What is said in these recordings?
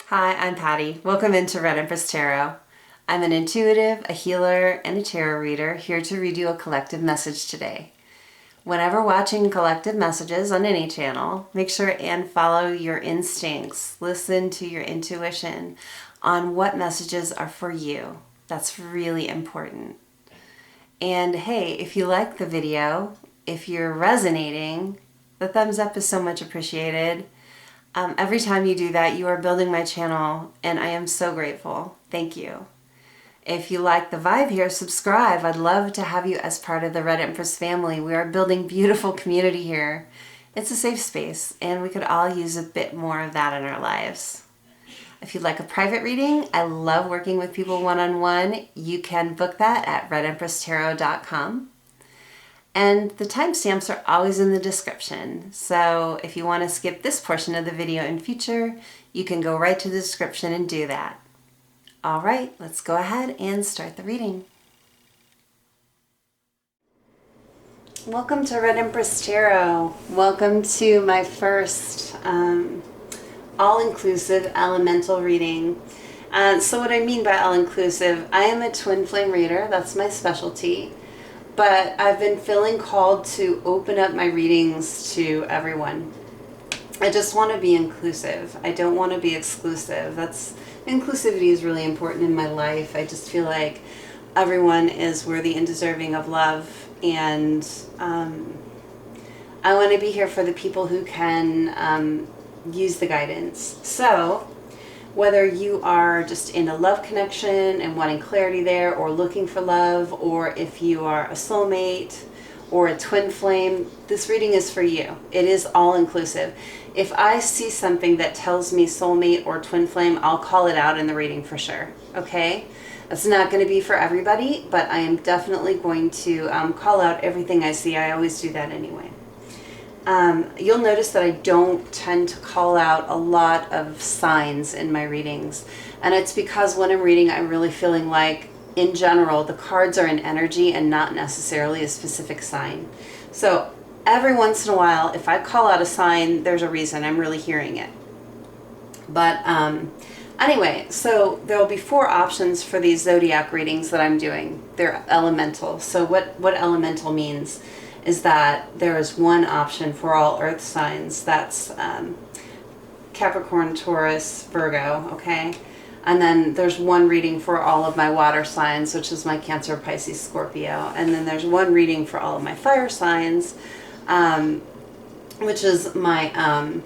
Hi, I'm Patty. Welcome into Red Empress Tarot. I'm an intuitive, a healer, and a tarot reader here to read you a collective message today. Whenever watching collective messages on any channel, make sure and follow your instincts. Listen to your intuition on what messages are for you. That's really important. And hey, if you like the video, if you're resonating, the thumbs up is so much appreciated. Every time you do that, you are building my channel, and I am so grateful. Thank you. If you like the vibe here, subscribe. I'd love to have you as part of the Red Empress family. We are building beautiful community here. It's a safe space, and we could all use a bit more of that in our lives. If you'd like a private reading, I love working with people one-on-one. You can book that at redempresstarot.com. And the timestamps are always in the description. So if you want to skip this portion of the video in future, you can go right to the description and do that. All right, let's go ahead and start the reading. Welcome to Red Empress Tarot. Welcome to my first all-inclusive elemental reading. So what I mean by all-inclusive, I am a twin flame reader. That's my specialty. But I've been feeling called to open up my readings to everyone. I just want to be inclusive. I don't want to be exclusive. Inclusivity is really important in my life. I just feel like everyone is worthy and deserving of love, and I want to be here for the people who can use the guidance. So whether you are just in a love connection and wanting clarity there, or looking for love, or if you are a soulmate or a twin flame, this reading is for you. It is all inclusive. If I see something that tells me soulmate or twin flame, I'll call it out in the reading for sure. Okay? It's not going to be for everybody, but I am definitely going to call out everything I see. I always do that anyway. You'll notice that I don't tend to call out a lot of signs in my readings. And it's because when I'm reading, I'm really feeling like, in general, the cards are an energy and not necessarily a specific sign. So every once in a while, if I call out a sign, there's a reason. I'm really hearing it. But anyway, so there will be 4 options for these Zodiac readings that I'm doing. They're elemental. So what elemental means is that there is one option for all earth signs. That's Capricorn, Taurus, Virgo, okay? And then there's one reading for all of my water signs, which is my Cancer, Pisces, Scorpio. And then there's one reading for all of my fire signs, which is my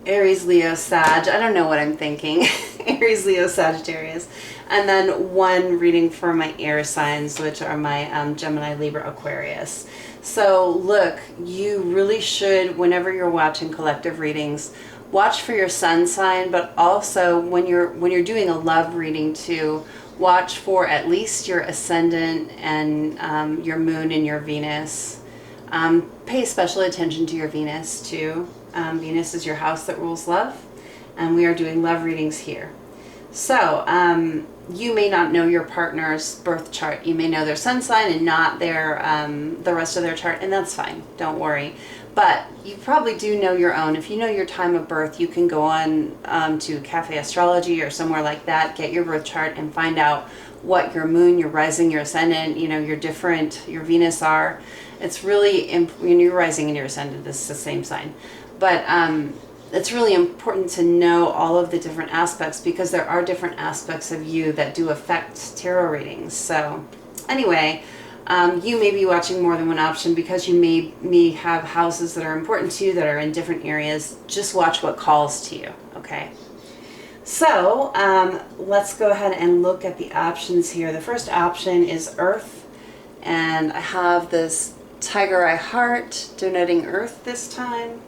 Aries, Leo, Sag. I don't know what I'm thinking. Aries, Leo, Sagittarius. And then one reading for my air signs, which are my Gemini, Libra, Aquarius. So look, you really should, whenever you're watching collective readings, watch for your sun sign, but also when you're doing a love reading too, watch for at least your ascendant and your moon and your Venus. Pay special attention to your Venus too. Venus is your house that rules love, and we are doing love readings here. So you may not know your partner's birth chart. You may know their sun sign and not their the rest of their chart, and that's fine. Don't worry. But you probably do know your own. If you know your time of birth, you can go on to Cafe Astrology or somewhere like that, get your birth chart, and find out what your moon, your rising, your ascendant, your Venus are. It's really, your rising and your ascendant is the same sign. But it's really important to know all of the different aspects, because there are different aspects of you that do affect tarot readings. So anyway, you may be watching more than one option because you may have houses that are important to you that are in different areas. Just watch what calls to you, okay? So let's go ahead and look at the options here. The first option is Earth, and I have this Tiger Eye heart denoting Earth this time.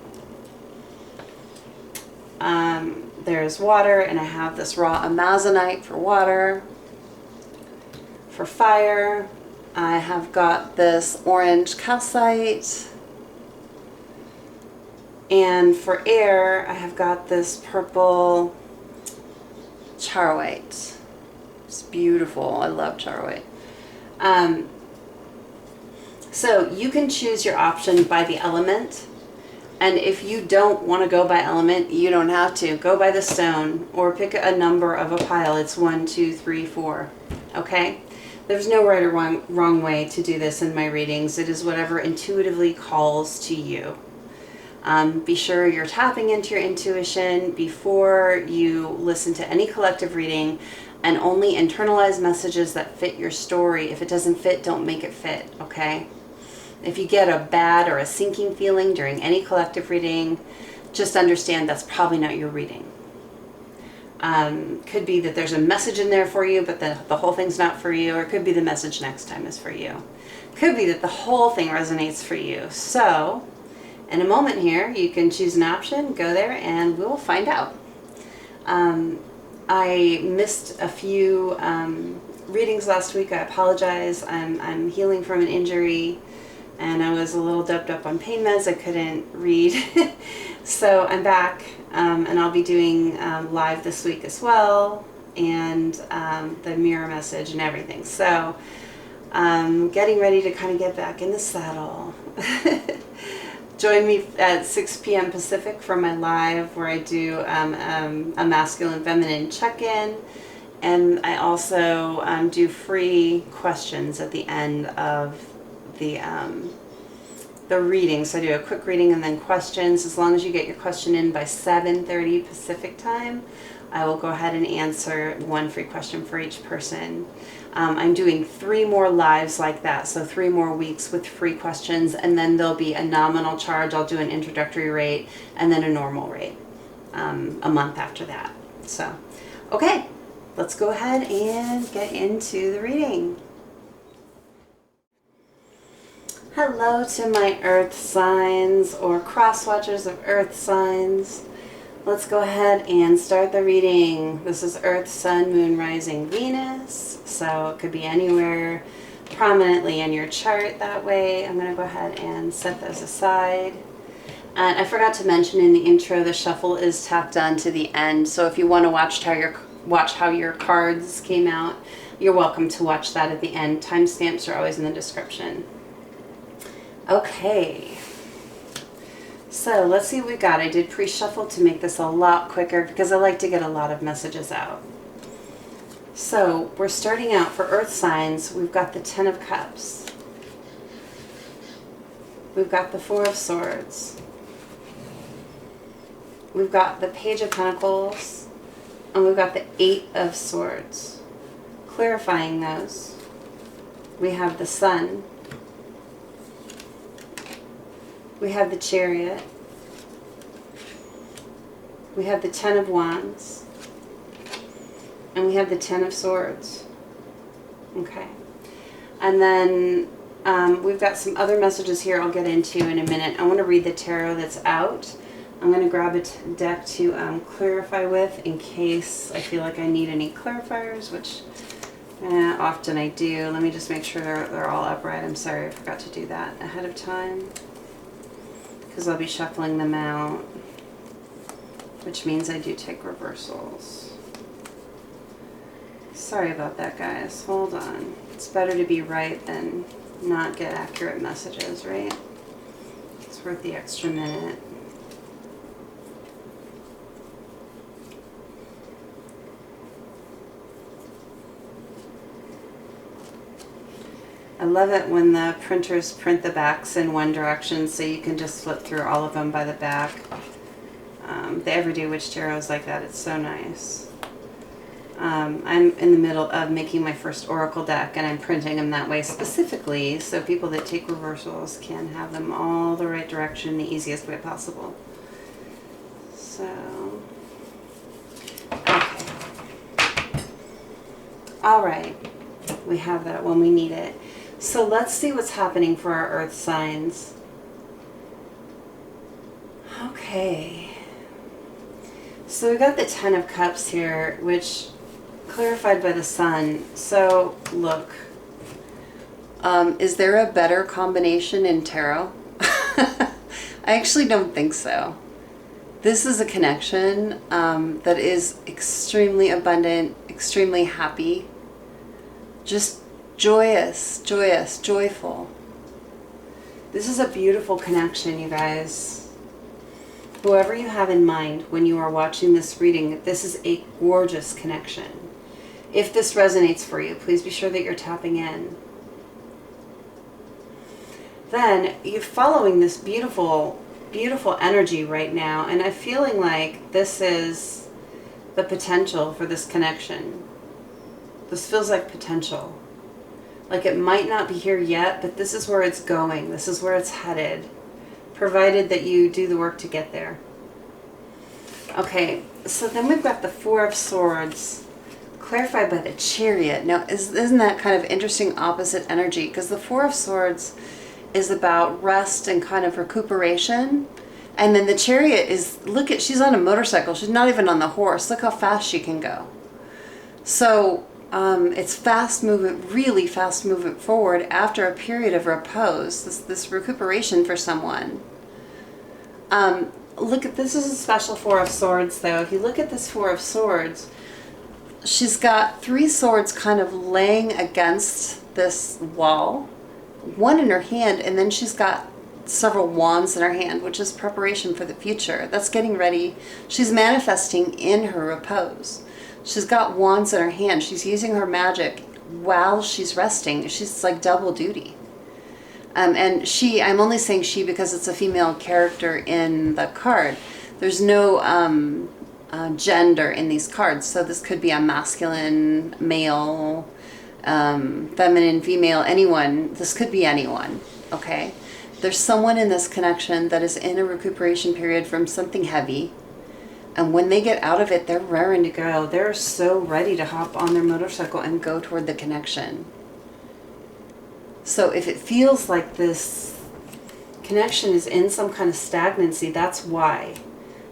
There's water, and I have this raw Amazonite for water. For fire, I have got this orange calcite. And for air, I have got this purple charoite. It's beautiful. I love charoite. So you can choose your option by the element, And if you don't want to go by element, you don't have to. Go by the stone or pick a number of a pile. It's 1, 2, 3, 4. Okay? There's no right or wrong way to do this in my readings. It is whatever intuitively calls to you. Be sure you're tapping into your intuition before you listen to any collective reading, and only internalize messages that fit your story. If it doesn't fit, don't make it fit, okay? If you get a bad or a sinking feeling during any collective reading, just understand that's probably not your reading. Could be that there's a message in there for you, but the whole thing's not for you, or it could be the message next time is for you. Could be that the whole thing resonates for you. So, in a moment here, you can choose an option, go there, and we'll find out. I missed a few readings last week. I apologize. I'm healing from an injury, and I was a little doped up on pain meds. I couldn't read. So I'm back, and I'll be doing live this week as well, and the mirror message and everything. So getting ready to kind of get back in the saddle. Join me at 6 p.m. Pacific for my live, where I do a masculine feminine check-in, and I also do free questions at the end of the reading. So I do a quick reading and then questions. As long as you get your question in by 7:30 Pacific time, I will go ahead and answer one free question for each person. I'm doing 3 more lives like that, so 3 more weeks with free questions, and then there'll be a nominal charge. I'll do an introductory rate and then a normal rate a month after that. So, okay, let's go ahead and get into the reading. Hello to my earth signs or cross watchers of earth signs. Let's go ahead and start the reading. This is Earth, Sun, Moon, Rising, Venus. So it could be anywhere prominently in your chart that way. I'm going to go ahead and set those aside. And I forgot to mention in the intro, the shuffle is tacked on to the end. So if you want to watch how your cards came out, you're welcome to watch that at the end. Timestamps are always in the description. Okay. So let's see what we got. I did pre-shuffle to make this a lot quicker because I like to get a lot of messages out. So we're starting out for earth signs. We've got the 10 of Cups. We've got the 4 of Swords. We've got the Page of Pentacles. And we've got the 8 of Swords. Clarifying those, we have the Sun. We have the Chariot. We have the 10 of Wands. And we have the 10 of Swords. Okay. And then we've got some other messages here I'll get into in a minute. I want to read the tarot that's out. I'm going to grab a deck to clarify with in case I feel like I need any clarifiers, which often I do. Let me just make sure they're all upright. I'm sorry I forgot to do that ahead of time, because I'll be shuffling them out, which means I do take reversals. Sorry about that, guys. Hold on. It's better to be right than not get accurate messages, right? It's worth the extra minute. I love it when the printers print the backs in one direction so you can just flip through all of them by the back. The Everyday Witch Tarot is like that. It's so nice. I'm in the middle of making my first Oracle deck, and I'm printing them that way specifically so people that take reversals can have them all the right direction in the easiest way possible. So, okay. All right. We have that when we need it. So let's see what's happening for our earth signs. Okay. So we got the 10 of Cups here, which clarified by the Sun. So look, is there a better combination in tarot? I actually don't think so. This is a connection that is extremely abundant, extremely happy, just joyous, joyful. This is a beautiful connection, you guys. Whoever you have in mind when you are watching this reading, this is a gorgeous connection. If this resonates for you, please be sure that you're tapping in. Then you're following this beautiful, beautiful energy right now, and I'm feeling like this is the potential for this connection. This feels like potential. Like it might not be here yet, but this is where it's going. This is where it's headed, provided that you do the work to get there. Okay, so then we've got the Four of Swords, clarified by the Chariot. Now, isn't that kind of interesting opposite energy? Because the Four of Swords is about rest and kind of recuperation. And then the Chariot is, look at, she's on a motorcycle. She's not even on the horse. Look how fast she can go. So it's fast movement, really fast movement forward after a period of repose, this recuperation for someone. Look at, this is a special Four of Swords though. If you look at this Four of Swords, she's got three swords kind of laying against this wall, one in her hand, and then she's got several wands in her hand, which is preparation for the future. That's getting ready. She's manifesting in her repose. She's got wands in her hand. She's using her magic while she's resting. She's like double duty. And she, I'm only saying she because it's a female character in the card. There's no gender in these cards. So this could be a masculine, male, feminine, female, anyone. This could be anyone, okay? There's someone in this connection that is in a recuperation period from something heavy. And when they get out of it, they're raring to go. They're so ready to hop on their motorcycle and go toward the connection. So if it feels like this connection is in some kind of stagnancy, that's why.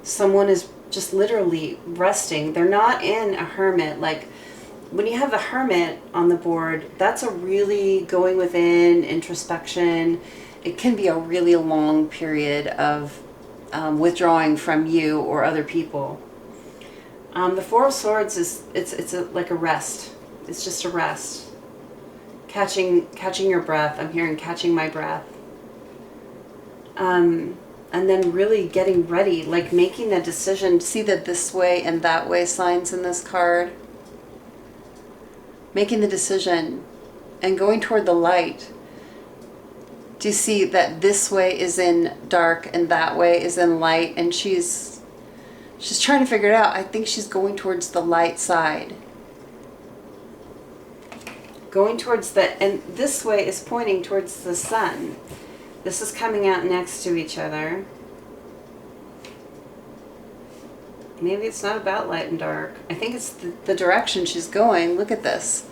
Someone is just literally resting. They're not in a hermit. Like when you have the hermit on the board, that's a really going within, introspection. It can be a really long period of withdrawing from you or other people. The Four of Swords is like a rest. It's just a rest. Catching your breath. I'm hearing catching my breath. And then really getting ready, like making that decision. See the this way and that way signs in this card. Making the decision and going toward the light. Do you see that this way is in dark and that way is in light? And she's trying to figure it out. I think she's going towards the light side. Going towards the, and this way is pointing towards the sun. This is coming out next to each other. Maybe it's not about light and dark. I think it's the direction she's going. Look at this.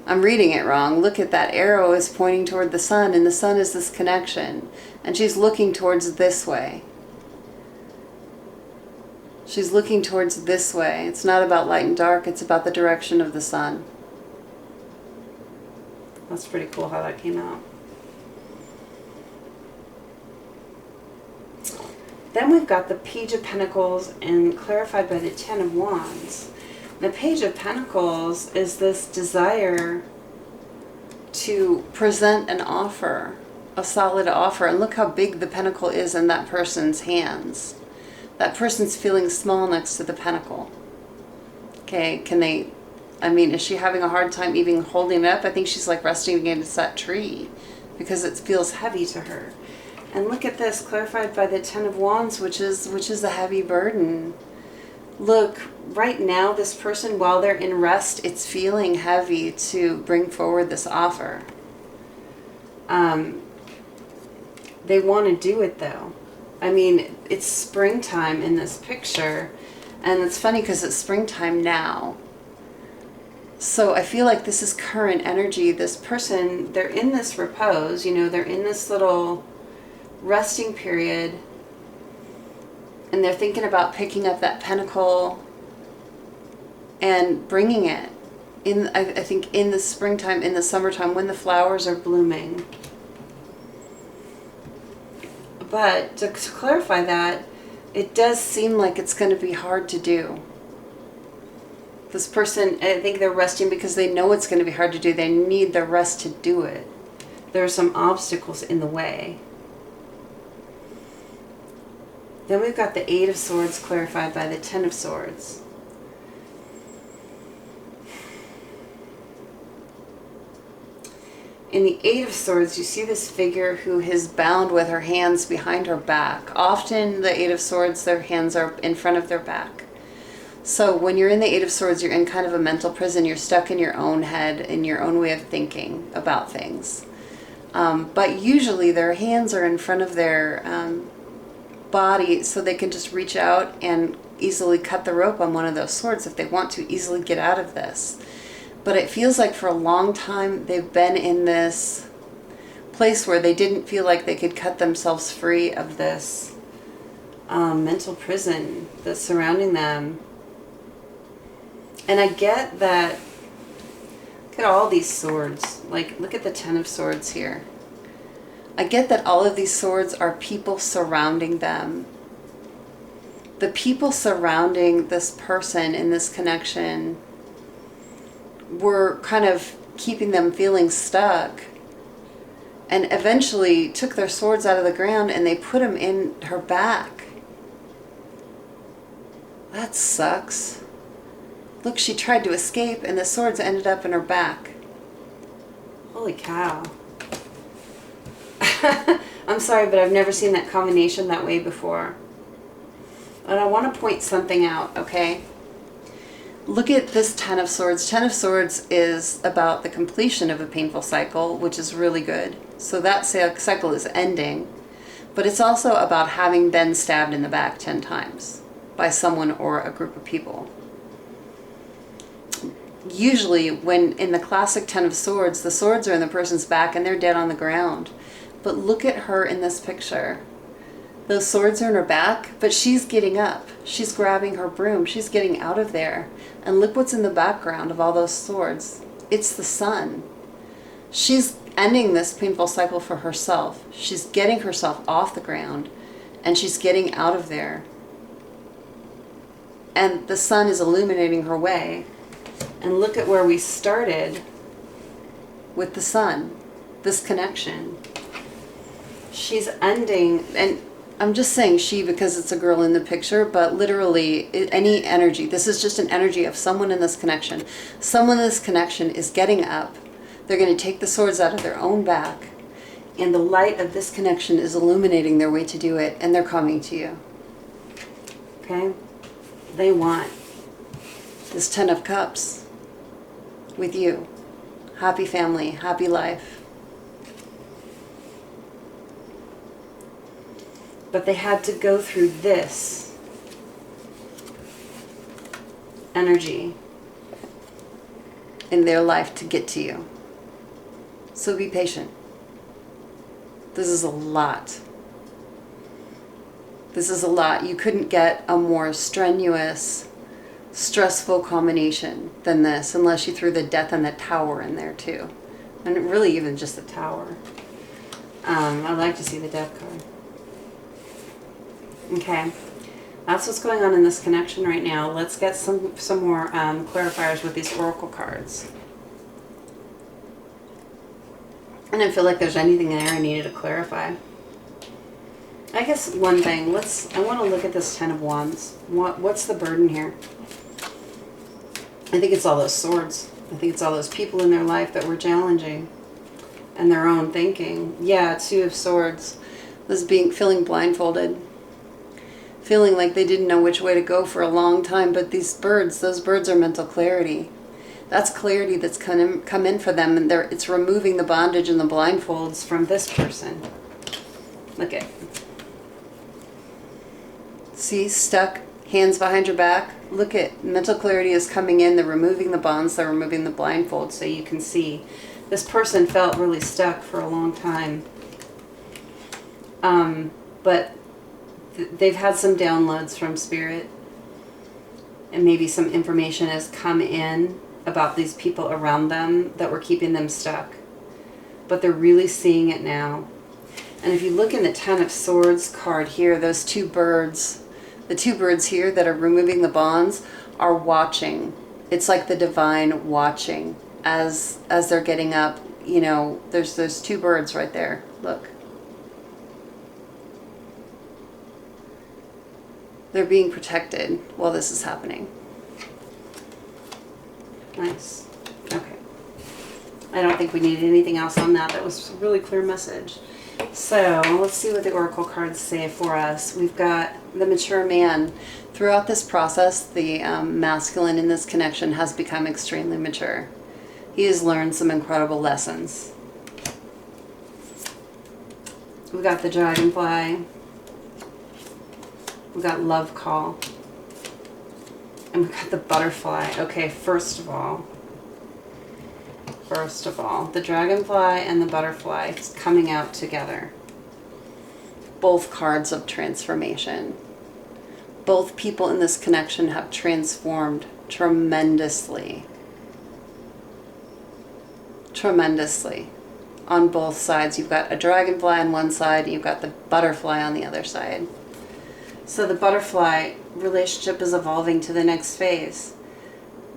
I'm reading it wrong. Look at that arrow is pointing toward the sun, and the sun is this connection. And she's looking towards this way. She's looking towards this way. It's not about light and dark. It's about the direction of the sun. That's pretty cool how that came out. Then we've got the Page of Pentacles and clarified by the Ten of Wands. The Page of Pentacles is this desire to present an offer, a solid offer. And look how big the pentacle is in that person's hands. That person's feeling small next to the pentacle. Okay, can they, I mean, is she having a hard time even holding it up? I think she's like resting against that tree because it feels heavy to her. And look at this, clarified by the Ten of Wands, which is a heavy burden. Look, right now, this person, while they're in rest, it's feeling heavy to bring forward this offer. They want to do it, though. I mean, it's springtime in this picture, and it's funny because it's springtime now. So I feel like this is current energy. This person, they're in this repose, you know, they're in this little resting period, and they're thinking about picking up that pentacle and bringing it in, I think in the springtime, in the summertime, when the flowers are blooming. But to clarify that, it does seem like it's going to be hard to do. This person, I think they're resting because they know it's going to be hard to do. They need the rest to do it. There are some obstacles in the way. Then we've got the Eight of Swords clarified by the Ten of Swords. In the Eight of Swords, you see this figure who is bound with her hands behind her back. Often the Eight of Swords, their hands are in front of their back. So when you're in the Eight of Swords, you're in kind of a mental prison. You're stuck in your own head, in your own way of thinking about things. But usually their hands are in front of their body so they can just reach out and easily cut the rope on one of those swords if they want to easily get out of this. But it feels like for a long time they've been in this place where they didn't feel like they could cut themselves free of this mental prison that's surrounding them. And I get that. Look at all these swords. Like, look at the Ten of Swords here. I get that all of these swords are people surrounding them. The people surrounding this person in this connection were kind of keeping them feeling stuck, and eventually took their swords out of the ground and they put them in her back. That sucks. Look, she tried to escape and the swords ended up in her back. Holy cow. I'm sorry, but I've never seen that combination that way before. And I want to point something out, okay? Look at this Ten of Swords. Ten of Swords is about the completion of a painful cycle, which is really good. So that cycle is ending. But it's also about having been stabbed in the back 10 times by someone or a group of people. Usually, when in the classic Ten of Swords, the swords are in the person's back and they're dead on the ground. But look at her in this picture. Those swords are in her back, but she's getting up. She's grabbing her broom. She's getting out of there. And look what's in the background of all those swords. It's the sun. She's ending this painful cycle for herself. She's getting herself off the ground, and she's getting out of there. And the sun is illuminating her way. And look at where we started with the sun, this connection. She's ending, and I'm just saying she because it's a girl in the picture, but literally any energy. This is just an energy of someone in this connection. Someone in this connection is getting up. They're going to take the swords out of their own back, and the light of this connection is illuminating their way to do it, and they're coming to you. Okay? They want this Ten of Cups with you. Happy family, happy life. But they had to go through this energy in their life to get to you. So be patient. This is a lot. This is a lot. You couldn't get a more strenuous, stressful combination than this unless you threw the Death and the Tower in there too. And really even just the Tower. I'd like to see the Death card. Okay, that's what's going on in this connection right now. Let's get some more clarifiers with these oracle cards. I didn't feel like there's anything there I needed to clarify. I guess one thing, I want to look at this Ten of Wands. What's the burden here? I think it's all those swords. I think it's all those people in their life that were challenging and their own thinking. Yeah, Two of Swords. This feeling blindfolded. Feeling like they didn't know which way to go for a long time, but those birds are mental clarity. That's clarity that's come in for them, and it's removing the bondage and the blindfolds from this person. Look at. See, stuck, hands behind your back. Look at, mental clarity is coming in. They're removing the bonds, they're removing the blindfolds, so you can see. This person felt really stuck for a long time. But they've had some downloads from Spirit, and maybe some information has come in about these people around them that were keeping them stuck. But they're really seeing it now. And if you look in the Ten of Swords card here, those two birds, the two birds here that are removing the bonds are watching. It's like the divine watching as they're getting up. You know, there's those two birds right there. Look. They're being protected while this is happening. Nice. Okay. I don't think we need anything else on that. That was a really clear message. So let's see what the oracle cards say for us. We've got the mature man. Throughout this process, the masculine in this connection has become extremely mature. He has learned some incredible lessons. We've got the dragonfly. We've got love call. And we've got the butterfly. Okay, first of all, the dragonfly and the butterfly is coming out together. Both cards of transformation. Both people in this connection have transformed tremendously. Tremendously. On both sides. You've got a dragonfly on one side, you've got the butterfly on the other side. So the butterfly relationship is evolving to the next phase.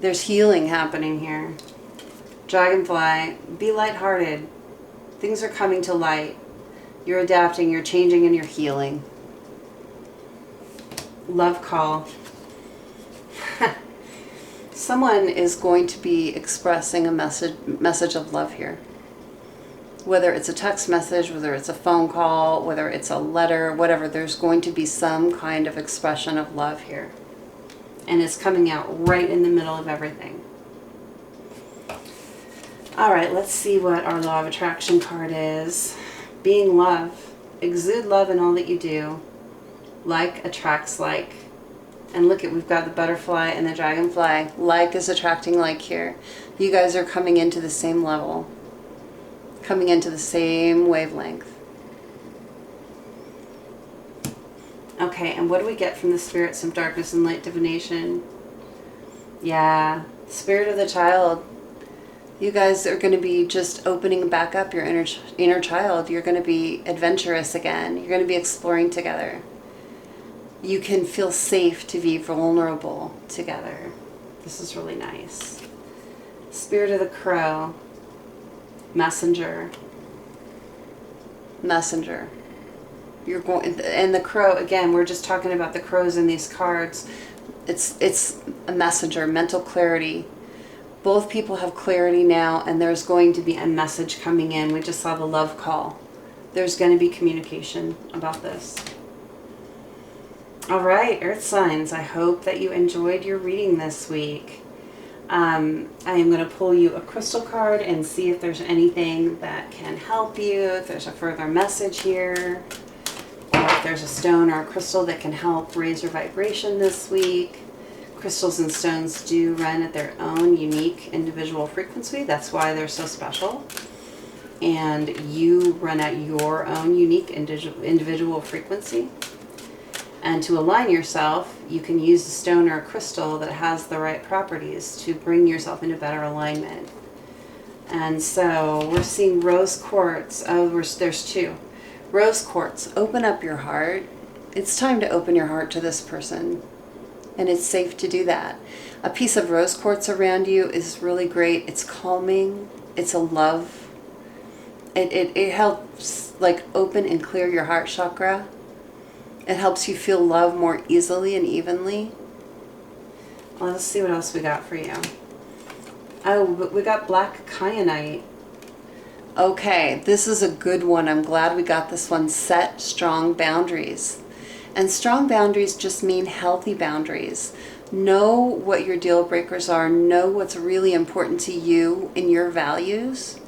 There's healing happening here. Dragonfly, be lighthearted. Things are coming to light. You're adapting, you're changing, and you're healing. Love call. Someone is going to be expressing a message of love here. Whether it's a text message, whether it's a phone call, whether it's a letter, whatever, there's going to be some kind of expression of love here. And it's coming out right in the middle of everything. All right, let's see what our law of attraction card is. Being love. Exude love in all that you do. Like attracts like. And look at, we've got the butterfly and the dragonfly. Like is attracting like here. You guys are coming into the same level. Coming into the same wavelength. Okay, and what do we get from the spirits of darkness and light divination? Yeah, spirit of the child. You guys are going to be just opening back up your inner child. You're going to be adventurous again. You're going to be exploring together. You can feel safe to be vulnerable together. This is really nice. Spirit of the crow. Messenger. Messenger. You're going, and the crow, again, we're just talking about the crows in these cards. It's a messenger, mental clarity. Both people have clarity now, and there's going to be a message coming in. We just saw the love call. There's going to be communication about this. All right, Earth signs, I hope that you enjoyed your reading this week. I am going to pull you a crystal card and see if there's anything that can help you, if there's a further message here, or if there's a stone or a crystal that can help raise your vibration this week. Crystals and stones do run at their own unique individual frequency. That's why they're so special. And you run at your own unique individual frequency. And to align yourself, you can use a stone or a crystal that has the right properties to bring yourself into better alignment. And so we're seeing rose quartz. Oh, there's two. Rose quartz, open up your heart. It's time to open your heart to this person. And it's safe to do that. A piece of rose quartz around you is really great. It's calming. It's a love. It helps like open and clear your heart chakra. It helps you feel love more easily and evenly. Well, let's see what else we got for you. Oh, but we got black kyanite. Okay, this is a good one. I'm glad we got this one. Set strong boundaries. And strong boundaries just mean healthy boundaries. Know what your deal breakers are. Know what's really important to you in your values.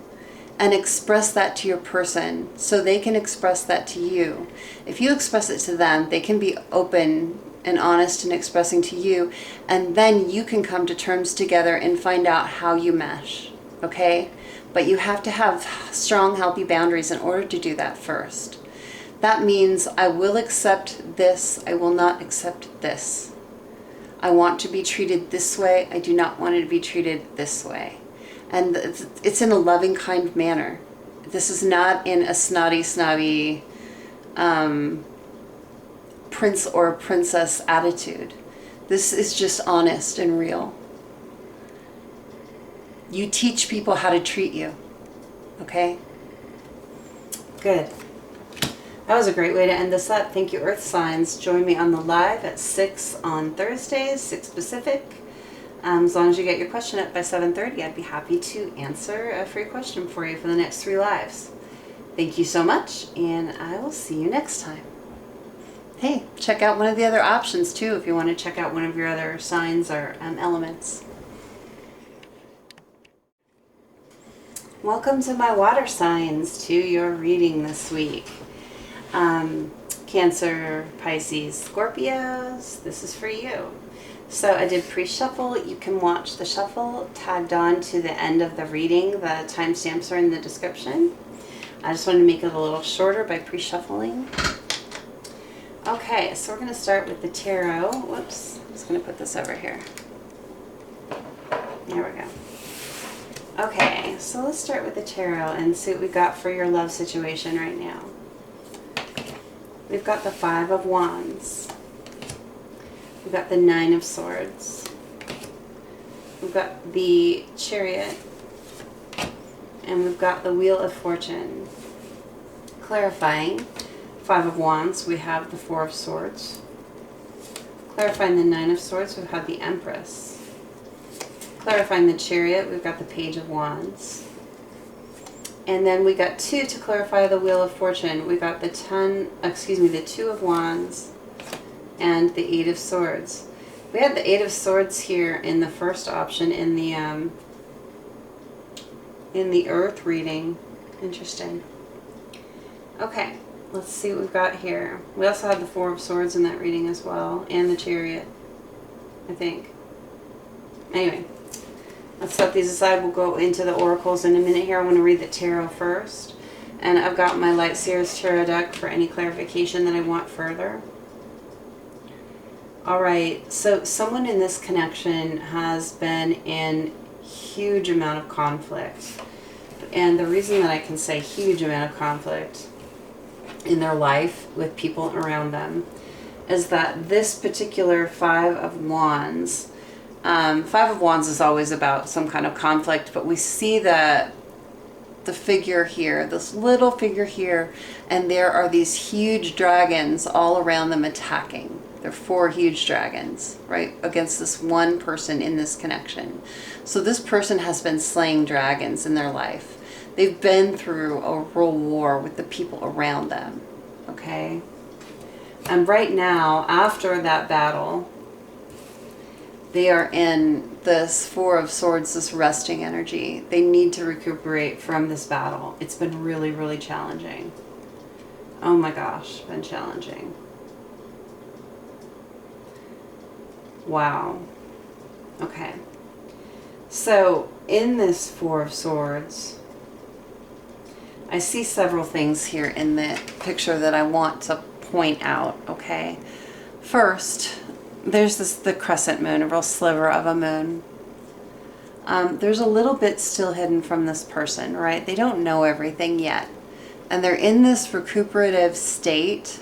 And express that to your person so they can express that to you. If you express it to them, they can be open and honest in expressing to you, and then you can come to terms together and find out how you mesh, okay? But you have to have strong, healthy boundaries in order to do that first. That means I will accept this, I will not accept this. I want to be treated this way, I do not want to be treated this way. And it's in a loving, kind manner. This is not in a snotty prince or princess attitude. This is just honest and real. You teach people how to treat you. Okay? Good. That was a great way to end this up. Thank you, Earth signs. Join me on the live at 6 on Thursdays, 6 Pacific. As long as you get your question up by 7:30, I'd be happy to answer a free question for you for the next 3 lives. Thank you so much, and I will see you next time. Hey, check out one of the other options too if you want to check out one of your other signs or elements. Welcome to my water signs, to your reading this week. Cancer, Pisces, Scorpios, this is for you. So I did pre-shuffle. You can watch the shuffle tagged on to the end of the reading. The timestamps are in the description. I just wanted to make it a little shorter by pre-shuffling. Okay, so we're going to start with the tarot. Whoops, I'm just going to put this over here. There we go. Okay, so let's start with the tarot and see what we got for your love situation right now. We've got the 5 of Wands. We've got the 9 of Swords. We've got the Chariot. And we've got the Wheel of Fortune. Clarifying 5 of Wands, we have the 4 of Swords. Clarifying the 9 of Swords, we have the Empress. Clarifying the Chariot, we've got the Page of Wands. And then we got 2 to clarify the Wheel of Fortune. We got the 2 of Wands and the 8 of Swords. We had the 8 of Swords here in the first option in the Earth reading. Interesting. Okay, let's see what we've got here. We also had the 4 of Swords in that reading as well, and the Chariot, I think. Anyway, let's set these aside. We'll go into the oracles in a minute here. I want to read the tarot first. And I've got my Light Seers Tarot deck for any clarification that I want further. Alright, so someone in this connection has been in huge amount of conflict. And the reason that I can say huge amount of conflict in their life with people around them is that this particular 5 of Wands, 5 of Wands is always about some kind of conflict, but we see the figure here, this little figure here, and there are these huge dragons all around them attacking. There are 4 huge dragons, right, against this one person in this connection. So this person has been slaying dragons in their life. They've been through a real war with the people around them, okay? And right now, after that battle, they are in this 4 of Swords, this resting energy. They need to recuperate from this battle. It's been really, really challenging. Oh my gosh, been challenging. Wow. Okay. So in this 4 of Swords, I see several things here in the picture that I want to point out, okay? First, there's the crescent moon, a real sliver of a moon. There's a little bit still hidden from this person, right? They don't know everything yet. And they're in this recuperative state,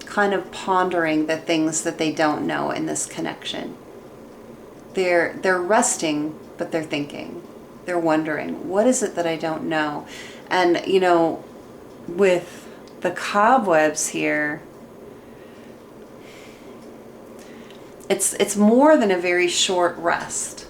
kind of pondering the things that they don't know in this connection. They're resting, but they're thinking. They're wondering, what is it that I don't know? And, you know, with the cobwebs here, it's more than a very short rest.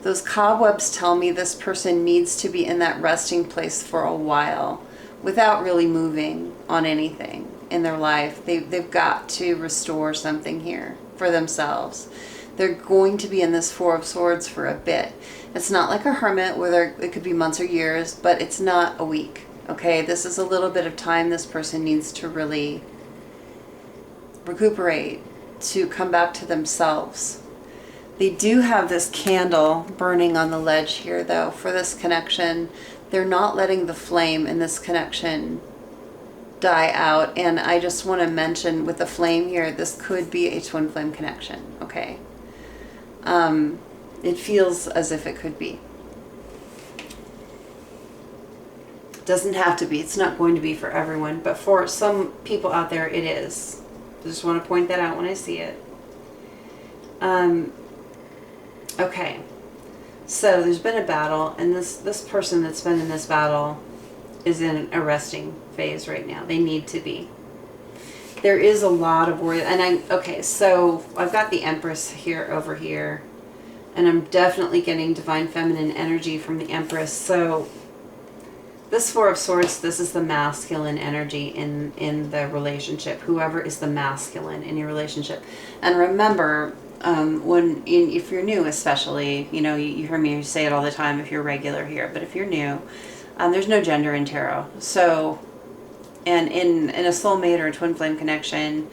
Those cobwebs tell me this person needs to be in that resting place for a while without really moving on anything in their life. They've got to restore something here for themselves. They're going to be in this 4 of Swords for a bit. It's not like a hermit where it could be months or years, but it's not a week. Okay, this is a little bit of time this person needs to really recuperate, to come back to themselves. They do have this candle burning on the ledge here, though, for this connection. They're not letting the flame in this connection die out. And I just want to mention with the flame here, this could be a twin flame connection, okay? It feels as if it could be. Doesn't have to be. It's not going to be for everyone, but for some people out there, it is. I just want to point that out when I see it. Okay, so there's been a battle, and this person that's been in this battle is in a resting phase right now. They need to be. There is a lot of worry. And okay, so I've got the Empress here over here. And I'm definitely getting divine feminine energy from the Empress. So this Four of Swords, this is the masculine energy in the relationship. Whoever is the masculine in your relationship. And remember, if you're new especially, you know, you hear me say it all the time if you're regular here. But if you're new, there's no gender in tarot. So, and in a soulmate or a twin flame connection,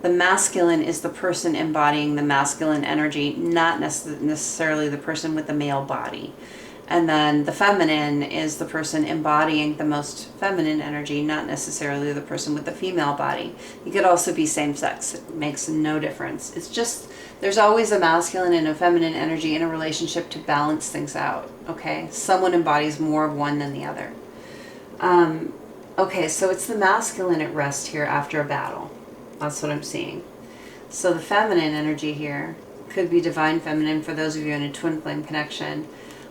the masculine is the person embodying the masculine energy, not necessarily the person with the male body. And then the feminine is the person embodying the most feminine energy, not necessarily the person with the female body. You could also be same sex. It makes no difference. It's just, there's always a masculine and a feminine energy in a relationship to balance things out, okay? Someone embodies more of one than the other. Okay, so it's the masculine at rest here after a battle. That's what I'm seeing. So the feminine energy here could be divine feminine for those of you in a twin flame connection.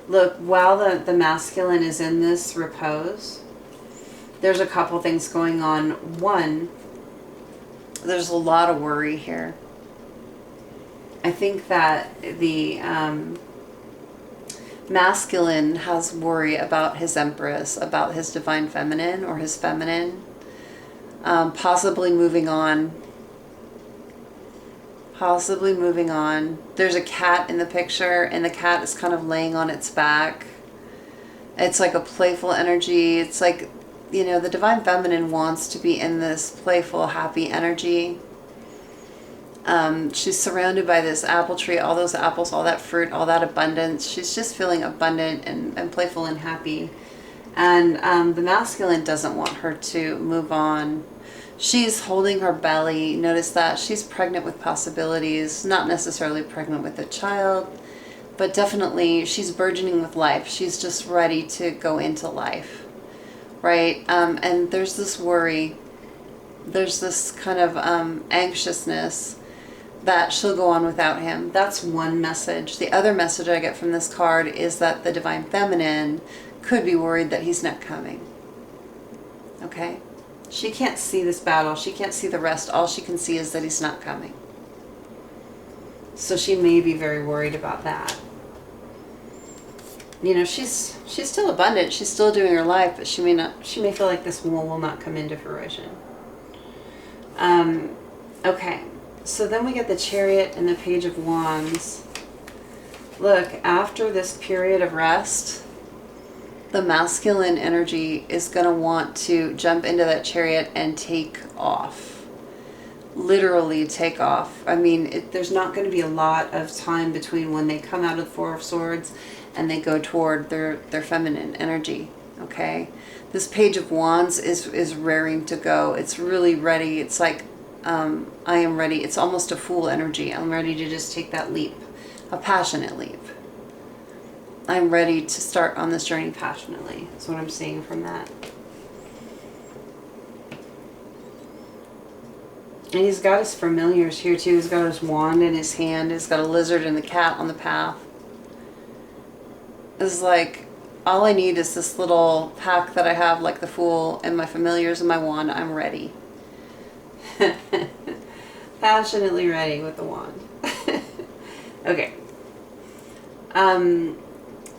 Look, while the masculine is in this repose, there's a couple things going on. One, there's a lot of worry here. I think that the masculine has worry about his Empress, about his divine feminine or his feminine, possibly moving on. Possibly moving on. There's a cat in the picture, and the cat is kind of laying on its back. It's like a playful energy. It's like, you know, the divine feminine wants to be in this playful, happy energy. She's surrounded by this apple tree, all those apples, all that fruit, all that abundance. She's just feeling abundant and playful and happy. And the masculine doesn't want her to move on. She's holding her belly. Notice that she's pregnant with possibilities, not necessarily pregnant with a child, but definitely she's burgeoning with life. She's just ready to go into life, right? And there's this worry. There's this kind of anxiousness that she'll go on without him. That's one message. The other message I get from this card is that the divine feminine could be worried that he's not coming. Okay? She can't see this battle. She can't see the rest. All she can see is that he's not coming. So she may be very worried about that. You know, she's still abundant. She's still doing her life, but she may feel like this will not come into fruition. Okay. So then we get the Chariot and the Page of Wands. Look, after this period of rest, the masculine energy is going to want to jump into that chariot and take off. Literally take off. I mean, there's not going to be a lot of time between when they come out of the Four of Swords and they go toward their feminine energy. Okay? This Page of Wands is raring to go. It's really ready. It's like, I am ready. It's almost a fool energy. I'm ready to just take that leap. A passionate leap. I'm ready to start on this journey passionately. That's what I'm seeing from that. And he's got his familiars here too. He's got his wand in his hand. He's got a lizard and the cat on the path. It's like, all I need is this little pack that I have, like the Fool, and my familiars and my wand. I'm ready. Passionately ready with the wand. Okay.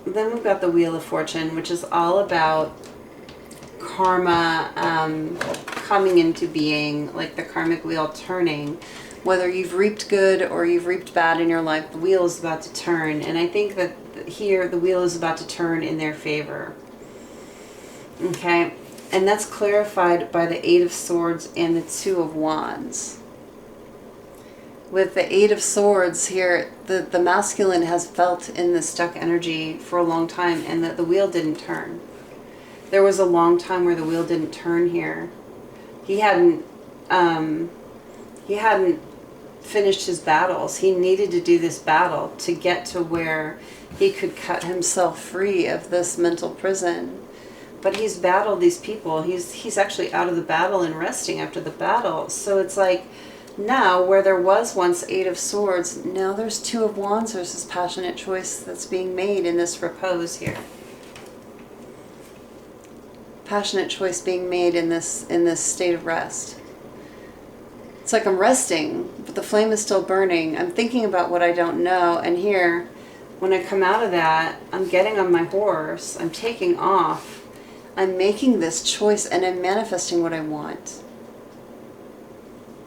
Then we've got the Wheel of Fortune, which is all about karma coming into being, like the karmic wheel turning. Whether you've reaped good or you've reaped bad in your life, the wheel is about to turn. And I think that here the wheel is about to turn in their favor. Okay? And that's clarified by the Eight of Swords and the Two of Wands. With the Eight of Swords here, the masculine has felt in the stuck energy for a long time, and that the wheel didn't turn. There was a long time where the wheel didn't turn here. He hadn't finished his battles. He needed to do this battle to get to where he could cut himself free of this mental prison. But he's battled these people. He's actually out of the battle and resting after the battle. So it's like, now, where there was once Eight of Swords, now there's Two of Wands. There's this passionate choice that's being made in this repose here. passionate choice being made in this state of rest. It's like I'm resting, but the flame is still burning. I'm thinking about what I don't know, and here, when I come out of that, I'm getting on my horse, I'm taking off, I'm making this choice, and I'm manifesting what I want.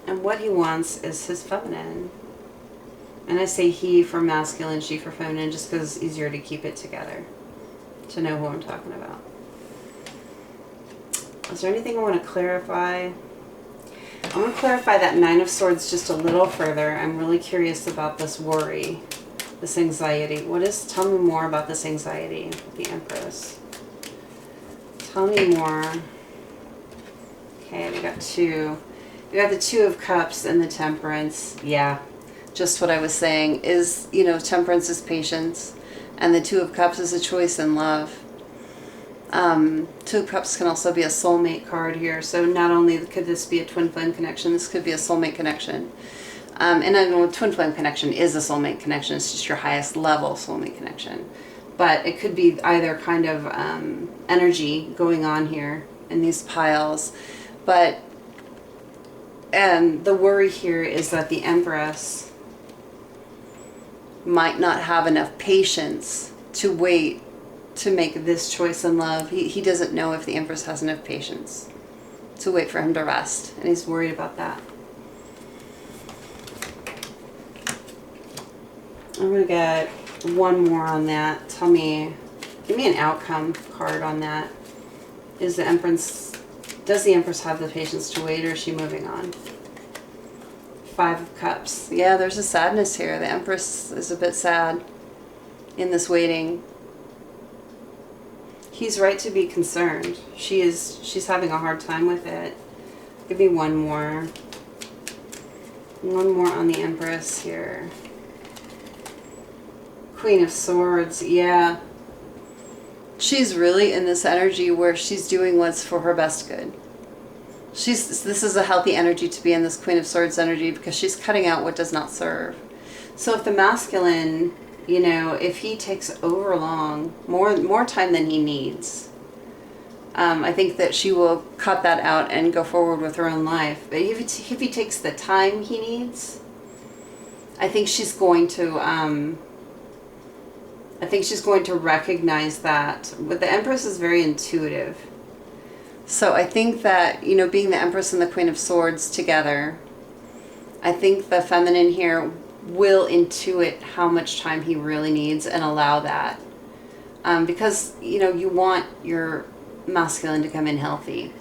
And what he wants is his feminine. And I say he for masculine, she for feminine, just because it's easier to keep it together, to know who I'm talking about. Is there anything I want to clarify? I want to clarify that Nine of Swords just a little further. I'm really curious about this worry, this anxiety. Tell me more about this anxiety, the Empress. Tell me more. Okay, we got two. We got the Two of Cups and the Temperance. Yeah, just what I was saying is, Temperance is patience, and the Two of Cups is a choice in love. Two of Cups can also be a soulmate card here. So not only could this be a twin flame connection, this could be a soulmate connection. And I know twin flame connection is a soulmate connection. It's just your highest level soulmate connection. But it could be either kind of energy going on here in these piles. But the worry here is that the Empress might not have enough patience to wait to make this choice in love. He doesn't know if the Empress has enough patience to wait for him to rest, and he's worried about that. I'm going to get one more on that. Give me an outcome card on that. Does the Empress have the patience to wait, or is she moving on? Five of Cups. Yeah, there's a sadness here. The Empress is a bit sad in this waiting. He's right to be concerned. She's having a hard time with it. Give me one more. One more on the Empress here. Queen of Swords, yeah. She's really in this energy where she's doing what's for her best good. This is a healthy energy to be in, this Queen of Swords energy, because she's cutting out what does not serve. So if the masculine, if he takes over more time than he needs, I think that she will cut that out and go forward with her own life. But if he takes the time he needs, I think she's going to recognize that. But the Empress is very intuitive. So I think that, being the Empress and the Queen of Swords together, I think the feminine here will intuit how much time he really needs and allow that. Because, you want your masculine to come in healthy.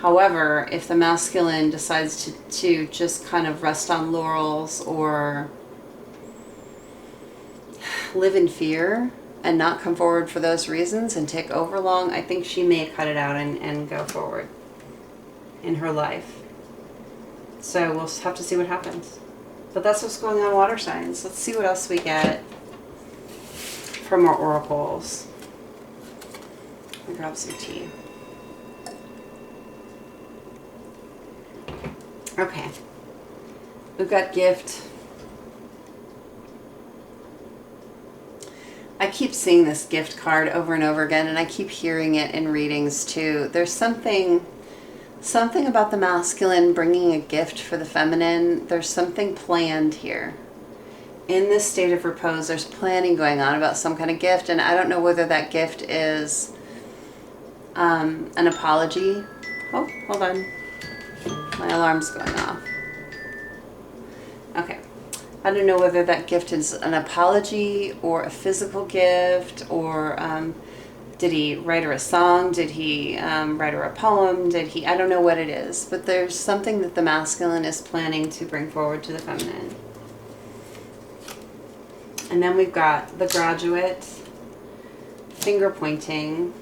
However, if the masculine decides to just kind of rest on laurels or live in fear and not come forward for those reasons and take over long, I think she may cut it out and go forward in her life. So we'll have to see what happens. But that's what's going on, water signs. Let's see what else we get from our oracles. I'll grab some tea. Okay. We've got gift. I keep seeing this gift card over and over again, and I keep hearing it in readings too. There's something about the masculine bringing a gift for the feminine. There's something planned here. In this state of repose, there's planning going on about some kind of gift, and I don't know whether that gift is an apology. Oh, hold on. My alarm's going off. Okay. I don't know whether that gift is an apology or a physical gift, or did he write her a song? Did he write her a poem? I don't know what it is, but there's something that the masculine is planning to bring forward to the feminine. And then we've got the Graduate, finger pointing,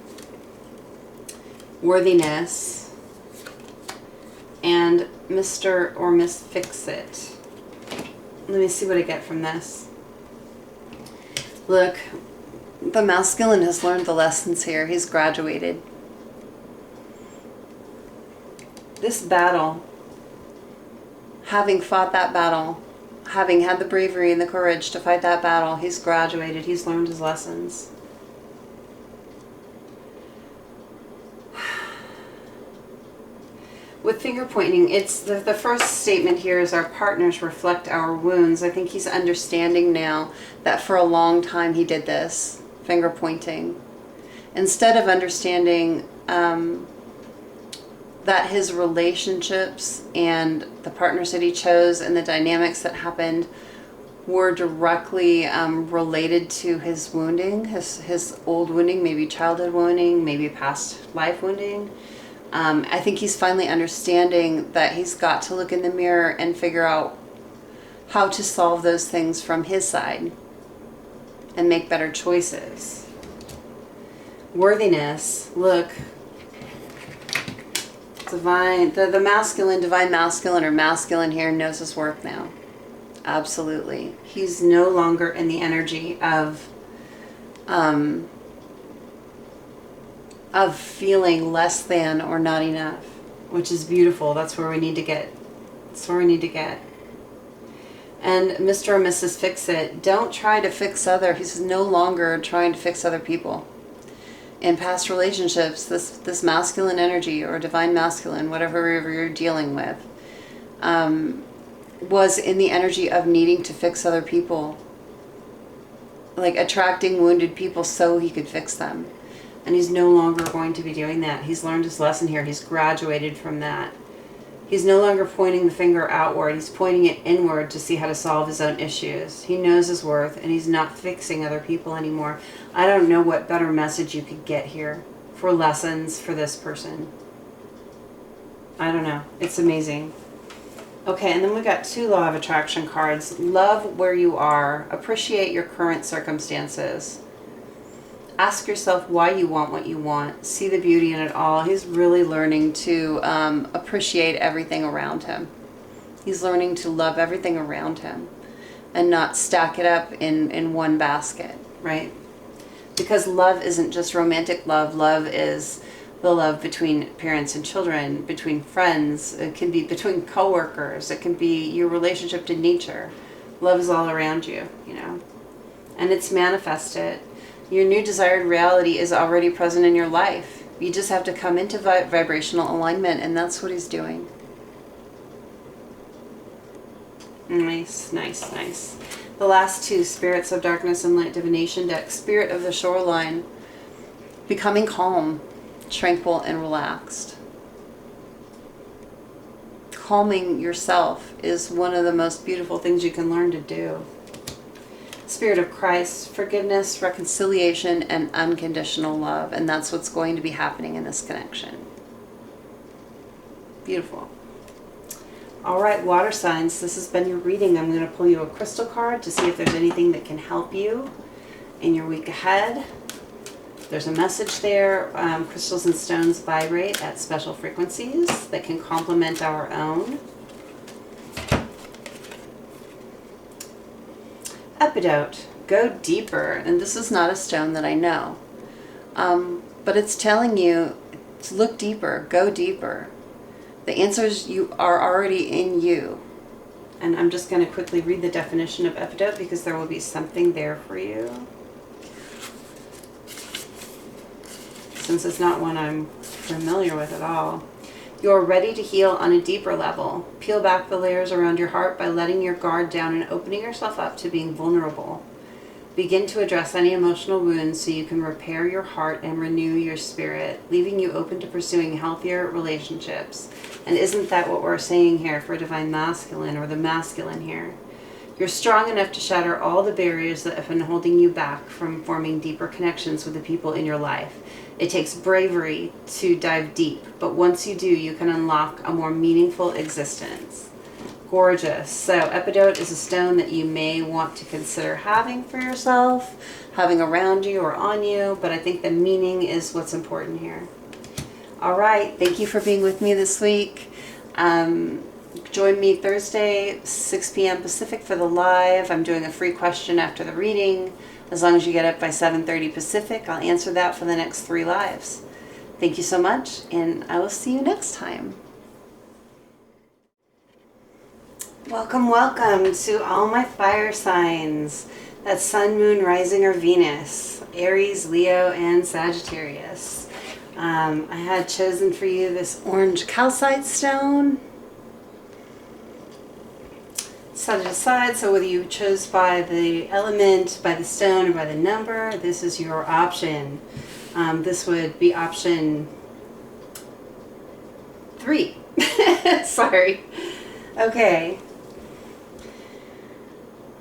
worthiness, and Mr. or Miss Fix-It. Let me see what I get from this. Look, the masculine has learned the lessons here. He's graduated. This battle, having fought that battle, having had the bravery and the courage to fight that battle, he's graduated. He's learned his lessons. finger pointing, it's the first statement here is our partners reflect our wounds. I think he's understanding now that for a long time he did this, finger pointing. Instead of understanding that his relationships and the partners that he chose and the dynamics that happened were directly related to his wounding, his old wounding, maybe childhood wounding, maybe past life wounding. I think he's finally understanding that he's got to look in the mirror and figure out how to solve those things from his side and make better choices. Worthiness, look. Divine, the masculine, divine masculine or masculine here knows his worth now. Absolutely. He's no longer in the energy of feeling less than or not enough, which is beautiful. That's where we need to get. That's where we need to get. And Mr. or Mrs. Fix-It, don't try to fix he's no longer trying to fix other people. In past relationships, this masculine energy or divine masculine, whatever you're dealing with, was in the energy of needing to fix other people. Like attracting wounded people so he could fix them. And he's no longer going to be doing that. He's learned his lesson here. He's graduated from that. He's no longer pointing the finger outward. He's pointing it inward to see how to solve his own issues. He knows his worth and he's not fixing other people anymore. I don't know what better message you could get here for lessons for this person. I don't know. It's amazing. Okay, and then we got 2 Law of Attraction cards. Love where you are. Appreciate your current circumstances. Ask yourself why you want what you want. See the beauty in it all. He's really learning to appreciate everything around him. He's learning to love everything around him and not stack it up in one basket, right? Because love isn't just romantic love. Love is the love between parents and children, between friends. It can be between coworkers. It can be your relationship to nature. Love is all around you, you know. And it's manifested. Your new desired reality is already present in your life. You just have to come into vibrational alignment, and that's what he's doing. Nice, nice, nice. The last 2, Spirits of Darkness and Light Divination deck. Spirit of the Shoreline. Becoming calm, tranquil, and relaxed. Calming yourself is one of the most beautiful things you can learn to do. Spirit of Christ, forgiveness, reconciliation, and unconditional love. And that's what's going to be happening in this connection. Beautiful. All right, water signs, this has been your reading. I'm going to pull you a crystal card to see if there's anything that can help you in your week ahead. There's a message there. Crystals and stones vibrate at special frequencies that can complement our own. Epidote, go deeper. And this is not a stone that I know. But it's telling you to look deeper, go deeper. The answers you are already in you. And I'm just going to quickly read the definition of epidote because there will be something there for you. Since it's not one I'm familiar with at all. You're ready to heal on a deeper level. Peel back the layers around your heart by letting your guard down and opening yourself up to being vulnerable. Begin to address any emotional wounds so you can repair your heart and renew your spirit, leaving you open to pursuing healthier relationships. And isn't that what we're saying here for Divine Masculine or the masculine here? You're strong enough to shatter all the barriers that have been holding you back from forming deeper connections with the people in your life. It takes bravery to dive deep, but once you do, you can unlock a more meaningful existence. Gorgeous. So epidote is a stone that you may want to consider having for yourself, having around you or on you, but I think the meaning is what's important here. All right. Thank you for being with me this week. Join me Thursday, 6 p.m. Pacific for the live. I'm doing a free question after the reading. As long as you get up by 7:30 Pacific, I'll answer that for the next 3 lives. Thank you so much, and I will see you next time. Welcome, welcome to all my fire signs. That's Sun, Moon, Rising, or Venus, Aries, Leo, and Sagittarius. I had chosen for you this orange calcite stone. Set it aside, so whether you chose by the element, by the stone, or by the number, this is your option. This would be option 3. Sorry. Okay.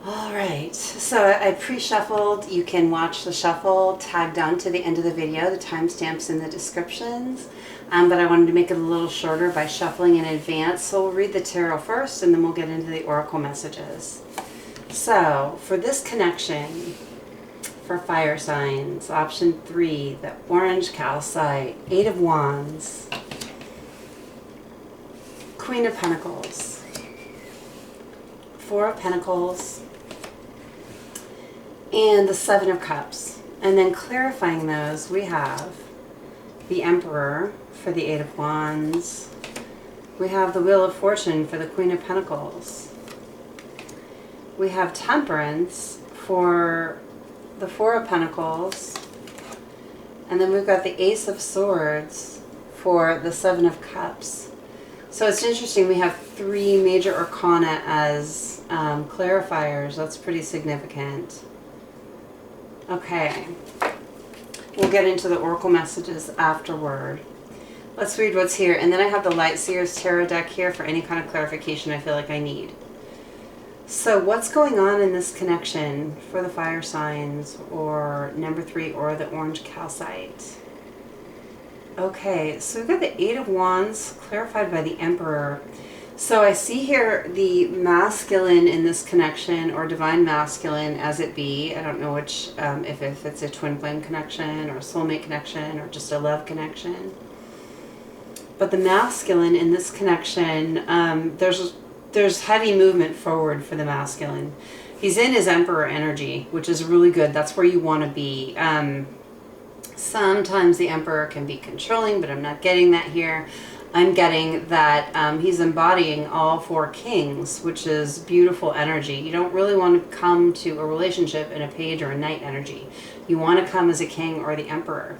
Alright, so I pre-shuffled. You can watch the shuffle tagged on to the end of the video. The timestamps in the descriptions. But I wanted to make it a little shorter by shuffling in advance. So we'll read the tarot first and then we'll get into the oracle messages. So for this connection, for fire signs, option 3, the orange calcite, 8 of Wands, Queen of Pentacles, 4 of Pentacles, and the 7 of Cups. And then clarifying those, we have the Emperor for the 8 of Wands. We have the Wheel of Fortune for the Queen of Pentacles. We have Temperance for the 4 of Pentacles. And then we've got the Ace of Swords for the 7 of Cups. So it's interesting, we have 3 major arcana as clarifiers. That's pretty significant. Okay. We'll get into the oracle messages afterward. Let's read what's here. And then I have the Light Seers Tarot deck here for any kind of clarification I feel like I need. So what's going on in this connection for the fire signs, or number 3, or the orange calcite? Okay, so we've got the 8 of Wands clarified by the Emperor. So I see here the masculine in this connection, or divine masculine as it be. I don't know which, if it's a twin flame connection or a soulmate connection or just a love connection. But the masculine in this connection, there's heavy movement forward for the masculine. He's in his Emperor energy, which is really good. That's where you want to be. Sometimes the Emperor can be controlling, but I'm not getting that here. I'm getting that he's embodying all 4 kings, which is beautiful energy. You don't really want to come to a relationship in a page or a knight energy. You want to come as a king or the Emperor.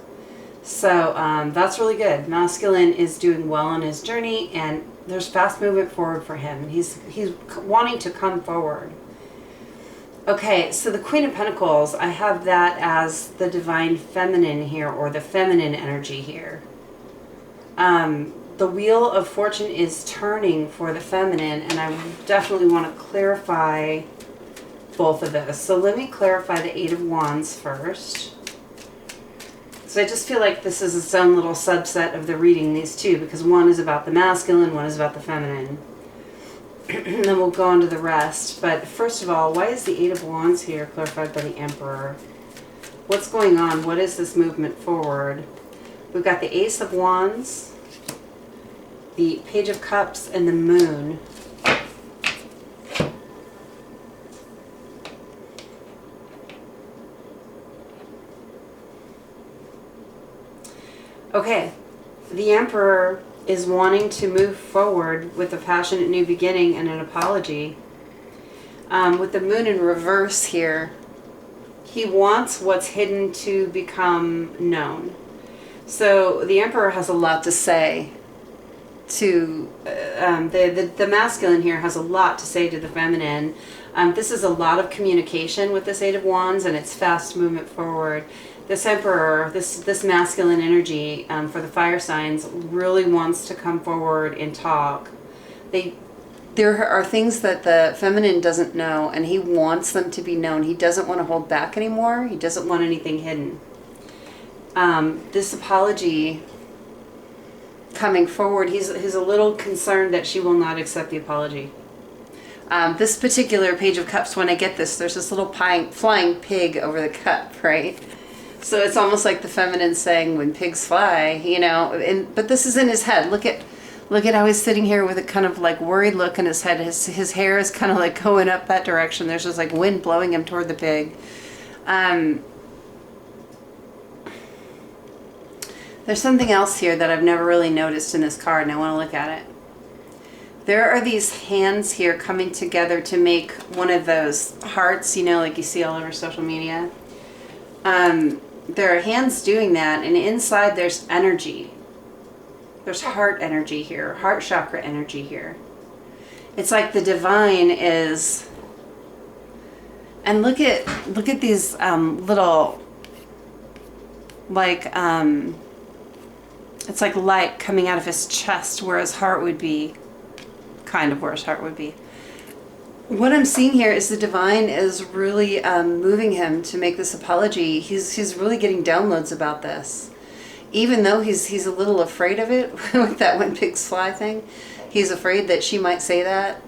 So that's really good. Masculine is doing well on his journey, and there's fast movement forward for him. And he's wanting to come forward. Okay, so the Queen of Pentacles, I have that as the divine feminine here, or the feminine energy here. The Wheel of Fortune is turning for the feminine, and I definitely want to clarify both of those. So let me clarify the 8 of Wands first. So I just feel like this is its own little subset of the reading, these two, because one is about the masculine, one is about the feminine. And then we'll go on to the rest. But first of all, why is the 8 of Wands here clarified by the Emperor? What's going on? What is this movement forward? We've got the Ace of Wands, the Page of Cups, and the Moon. Okay, the Emperor is wanting to move forward with a passionate new beginning and an apology. With the Moon in reverse here, he wants what's hidden to become known. So the Emperor has a lot to say to the masculine here has a lot to say to the feminine. This is a lot of communication with this 8 of Wands, and it's fast movement forward. This Emperor, this masculine energy for the fire signs really wants to come forward and talk. There are things that the feminine doesn't know, and he wants them to be known. He doesn't want to hold back anymore. He doesn't want anything hidden. This apology coming forward, he's a little concerned that she will not accept the apology. This particular Page of Cups, when I get this, there's this little flying pig over the cup, right? So it's almost like the feminine saying, when pigs fly, you know, but this is in his head. Look at how he's sitting here with a kind of like worried look in his head. His hair is kind of like going up that direction. There's just like wind blowing him toward the pig. There's something else here that I've never really noticed in this card, and I want to look at it. There are these hands here coming together to make one of those hearts, you know, like you see all over social media. There are hands doing that, and inside there's energy. There's heart energy here, heart chakra energy here. It's like the divine is, and look at these little, like, it's like light coming out of his chest where his heart would be, kind of where his heart would be. What I'm seeing here is the divine is really moving him to make this apology. He's really getting downloads about this. Even though he's a little afraid of it, with that when pigs fly thing. He's afraid that she might say that.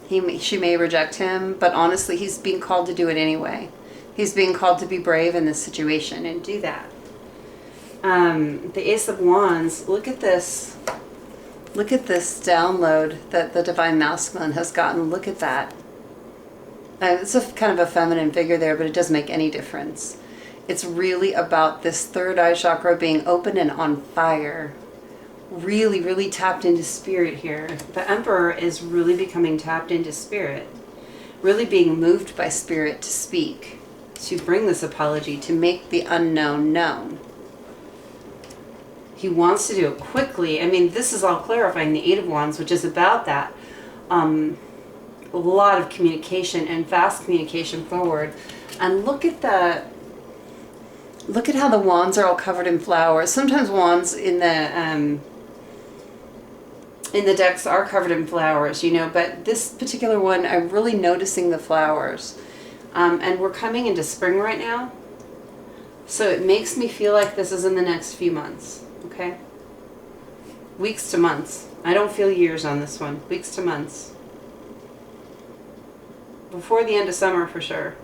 She may reject him, but honestly, he's being called to do it anyway. He's being called to be brave in this situation and do that. The Ace of Wands, look at this. Look at this download that the Divine Masculine has gotten. Look at that. It's a kind of a feminine figure there, but it doesn't make any difference. It's really about this third eye chakra being open and on fire. Really, really tapped into spirit here. The Emperor is really becoming tapped into spirit. Really being moved by spirit to speak, to bring this apology, to make the unknown known. He wants to do it quickly. I mean, this is all clarifying the Eight of Wands, which is about that. A lot of communication and fast communication forward. And look at how the wands are all covered in flowers. Sometimes wands in the decks are covered in flowers, you know, but this particular one, I'm really noticing the flowers. And we're coming into spring right now. So it makes me feel like this is in the next few months. Okay, weeks to months. I don't feel years on this one. Weeks to months. Before the end of summer for sure.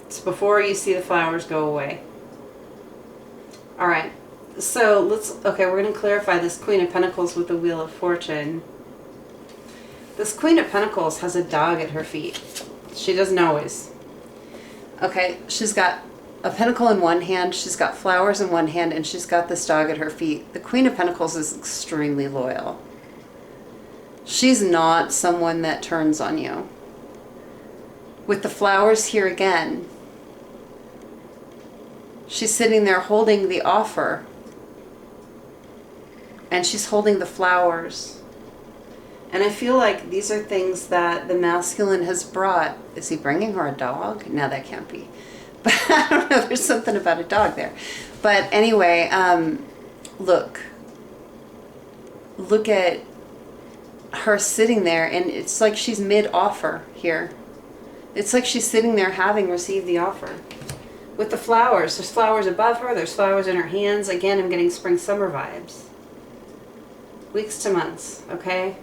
It's before you see the flowers go away. All right, so we're going to clarify this Queen of Pentacles with the Wheel of Fortune. This Queen of Pentacles has a dog at her feet. She doesn't always. Okay, she's got a pentacle in one hand, she's got flowers in one hand, and she's got this dog at her feet. The Queen of Pentacles is extremely loyal. She's not someone that turns on you. With the flowers here again, she's sitting there holding the offer. And she's holding the flowers. And I feel like these are things that the masculine has brought. Is he bringing her a dog? No, that can't be. But I don't know, there's something about a dog there. But anyway, look at her sitting there, and it's like she's mid-offer here. It's like she's sitting there having received the offer. With the flowers, there's flowers above her, there's flowers in her hands. Again, I'm getting spring-summer vibes. Weeks to months, okay?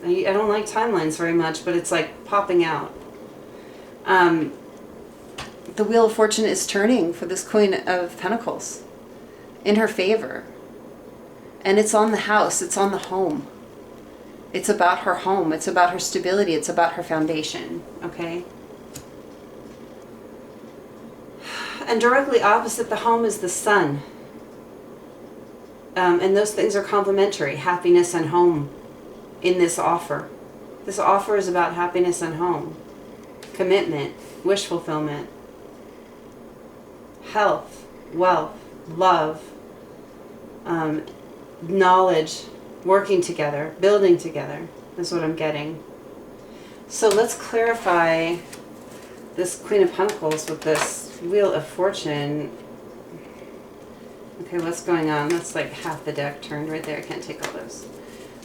I don't like timelines very much, but it's like popping out. The Wheel of Fortune is turning for this Queen of Pentacles in her favor. And it's on the house. It's on the home. It's about her home. It's about her stability. It's about her foundation. Okay? And directly opposite the home is the sun. And those things are complementary. Happiness and home in this offer. This offer is about happiness and home. Commitment. Wish fulfillment. Health, wealth, love, knowledge, working together, building together is what I'm getting. So let's clarify this Queen of Pentacles with this Wheel of Fortune. Okay, what's going on? That's like half the deck turned right there. I can't take all those.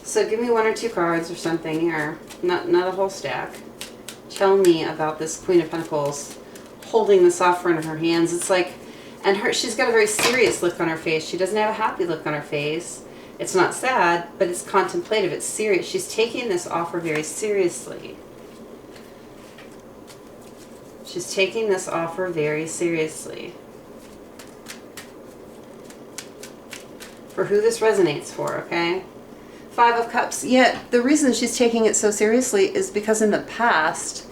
So give me one or two cards or something here. Not a whole stack. Tell me about this Queen of Pentacles holding this offer in her hands. It's like, and she's got a very serious look on her face. She doesn't have a happy look on her face. It's not sad, but it's contemplative. It's serious. She's taking this offer very seriously. She's taking this offer very seriously. For who this resonates for, okay? Five of Cups. Yeah, the reason she's taking it so seriously is because in the past,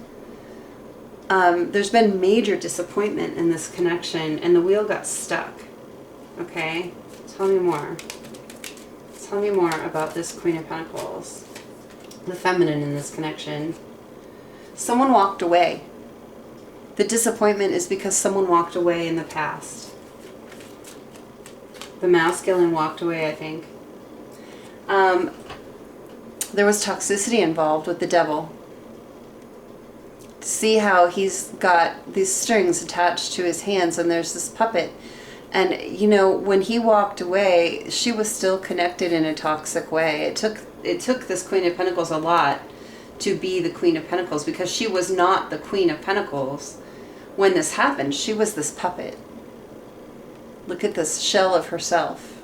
there's been major disappointment in this connection, and the wheel got stuck. Okay? Tell me more. Tell me more about this Queen of Pentacles. The feminine in this connection. Someone walked away. The disappointment is because someone walked away in the past. The masculine walked away, I think. There was toxicity involved with the devil. See how he's got these strings attached to his hands and there's this puppet. And, you know, when he walked away, she was still connected in a toxic way. It took this Queen of Pentacles a lot to be the Queen of Pentacles, because she was not the Queen of Pentacles when this happened. She was this puppet. Look at this shell of herself.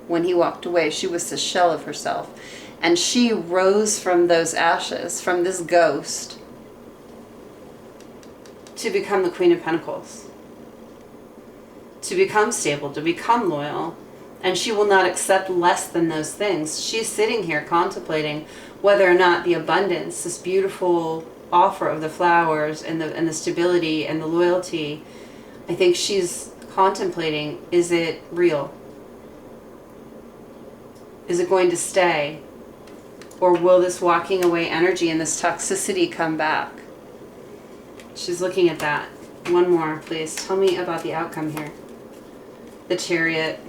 When he walked away, she was this shell of herself. And she rose from those ashes, from this ghost, to become the Queen of Pentacles. To become stable, to become loyal. And she will not accept less than those things. She's sitting here contemplating whether or not the abundance, this beautiful offer of the flowers and the stability and the loyalty, I think she's contemplating, is it real? Is it going to stay? Or will this walking away energy and this toxicity come back? She's looking at that. One more, please. Tell me about the outcome here. The Chariot.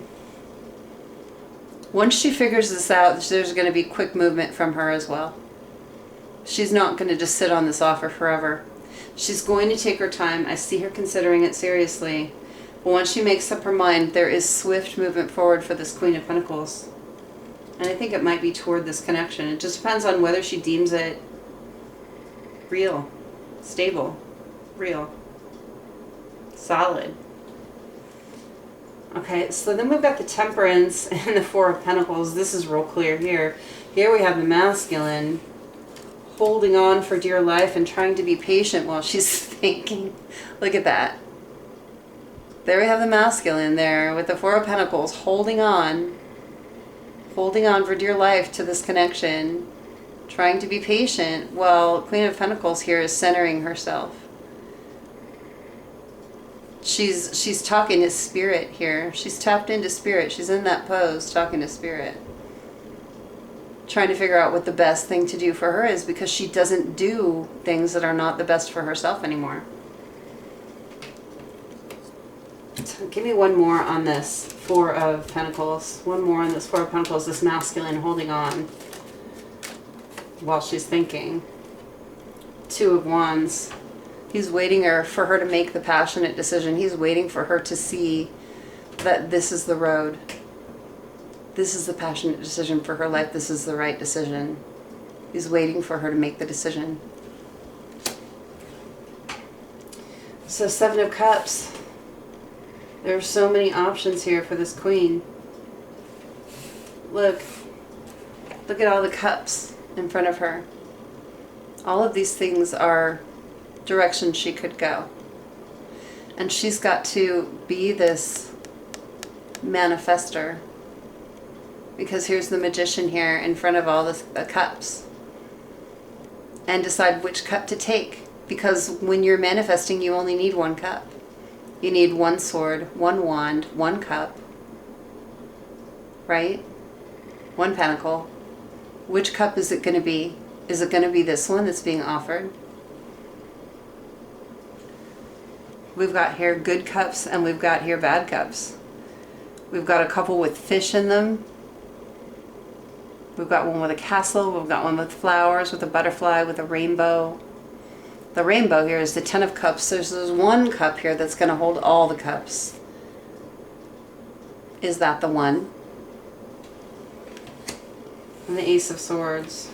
Once she figures this out, there's going to be quick movement from her as well. She's not going to just sit on this offer forever. She's going to take her time. I see her considering it seriously. But once she makes up her mind, there is swift movement forward for this Queen of Pentacles. And I think it might be toward this connection. It just depends on whether she deems it real, stable, real, solid. Okay, so then we've got the Temperance and the Four of Pentacles. This is real clear here. Here we have the masculine holding on for dear life and trying to be patient while she's thinking. Look at that. There we have the masculine there with the Four of Pentacles holding on for dear life to this connection, trying to be patient, while Queen of Pentacles here is centering herself. She's talking to spirit here. She's tapped into spirit. She's in that pose talking to spirit, trying to figure out what the best thing to do for her is, because she doesn't do things that are not the best for herself anymore. So give me one more on this Four of Pentacles. One more on this Four of Pentacles, this masculine holding on while she's thinking. Two of Wands. He's waiting for her to make the passionate decision. He's waiting for her to see that this is the road. This is the passionate decision for her life. This is the right decision. He's waiting for her to make the decision. So Seven of Cups. There are so many options here for this queen. Look at all the cups in front of her. All of these things are directions she could go. And she's got to be this manifester. Because here's the Magician here in front of all the cups. And decide which cup to take. Because when you're manifesting, you only need one cup. You need one sword, one wand, one cup. Right? One pentacle. Which cup is it going to be? Is it going to be this one that's being offered? We've got here good cups and we've got here bad cups. We've got a couple with fish in them. We've got one with a castle. We've got one with flowers, with a butterfly, with a rainbow. The rainbow here is the Ten of Cups. There's one cup here that's going to hold all the cups. Is that the one? And the Ace of Swords.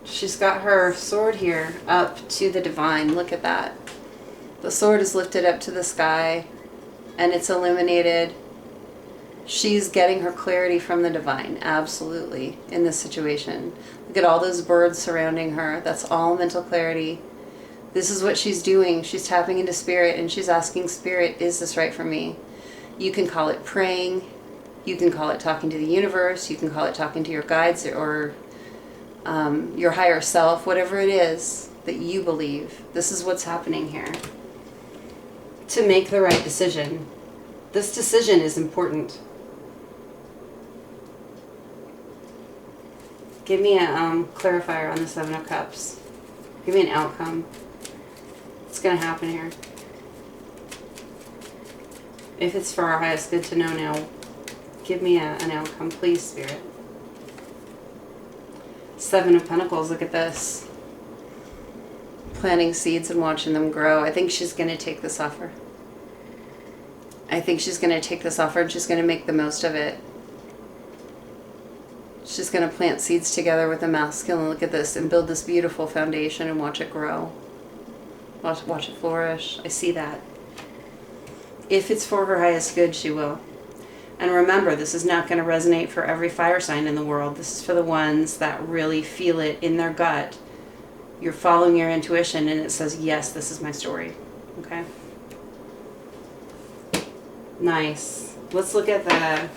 She's got her sword here up to the divine. Look at that. The sword is lifted up to the sky and it's illuminated. She's getting her clarity from the divine, absolutely, in this situation. Look at all those birds surrounding her. That's all mental clarity. This is what she's doing. She's tapping into spirit and she's asking spirit, is this right for me? You can call it praying. You can call it talking to the universe. You can call it talking to your guides or your higher self, whatever it is that you believe. This is what's happening here. To make the right decision. This decision is important. Give me a clarifier on the Seven of Cups. Give me an outcome. What's going to happen here? If it's for our highest good to know now, give me an outcome, please, Spirit. Seven of Pentacles, look at this. Planting seeds and watching them grow. I think she's going to take this offer. I think she's going to take this offer and she's going to make the most of it. She's going to plant seeds together with the masculine, look at this, and build this beautiful foundation and watch it grow. Watch it flourish. I see that. If it's for her highest good, she will. And remember, this is not going to resonate for every fire sign in the world. This is for the ones that really feel it in their gut. You're following your intuition and it says, yes, this is my story. Okay? Nice. Let's look at the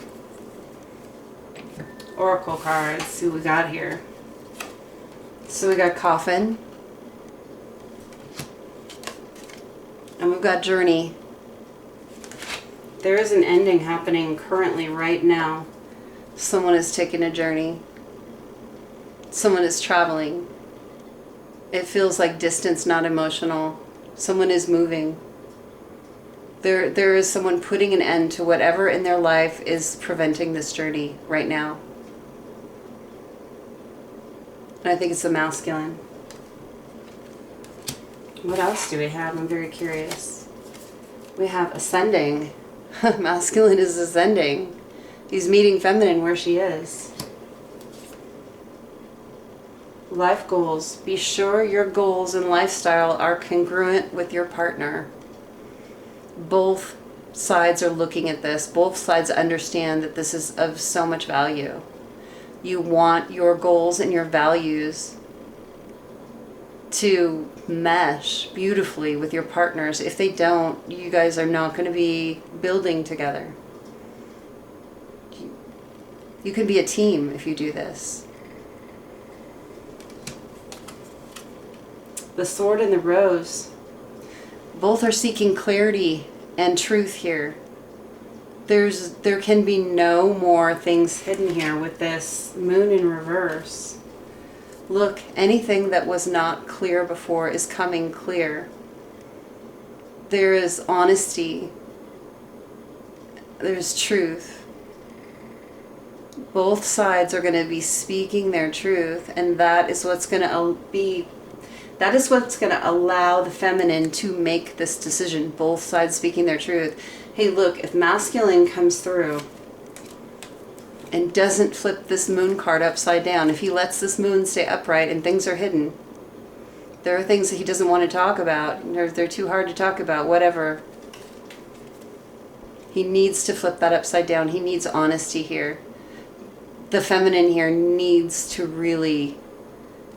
Oracle cards. See what we got here. So we got Coffin. And we've got Journey. There is an ending happening currently right now. Someone is taking a journey. Someone is traveling. It feels like distance, not emotional. Someone is moving. There is someone putting an end to whatever in their life is preventing this journey right now. And I think it's the masculine. What else do we have? I'm very curious. We have Ascending. Masculine is ascending. He's meeting feminine where she is. Life goals. Be sure your goals and lifestyle are congruent with your partner. Both sides are looking at this. Both sides understand that this is of so much value. You want your goals and your values to mesh beautifully with your partners. If they don't, you guys are not going to be building together. You can be a team if you do this. The Sword and the Rose. Both are seeking clarity and truth here. There can be no more things hidden here with this Moon in reverse. Look, anything that was not clear before is coming clear. There is honesty. There's truth. Both sides are going to be speaking their truth, and that is what's going to be. That is what's going to allow the feminine to make this decision. Both sides speaking their truth. Hey, look, if masculine comes through and doesn't flip this moon card upside down, if he lets this moon stay upright and things are hidden, there are things that he doesn't want to talk about, they're too hard to talk about, whatever. He needs to flip that upside down. He needs honesty here. The feminine here needs to really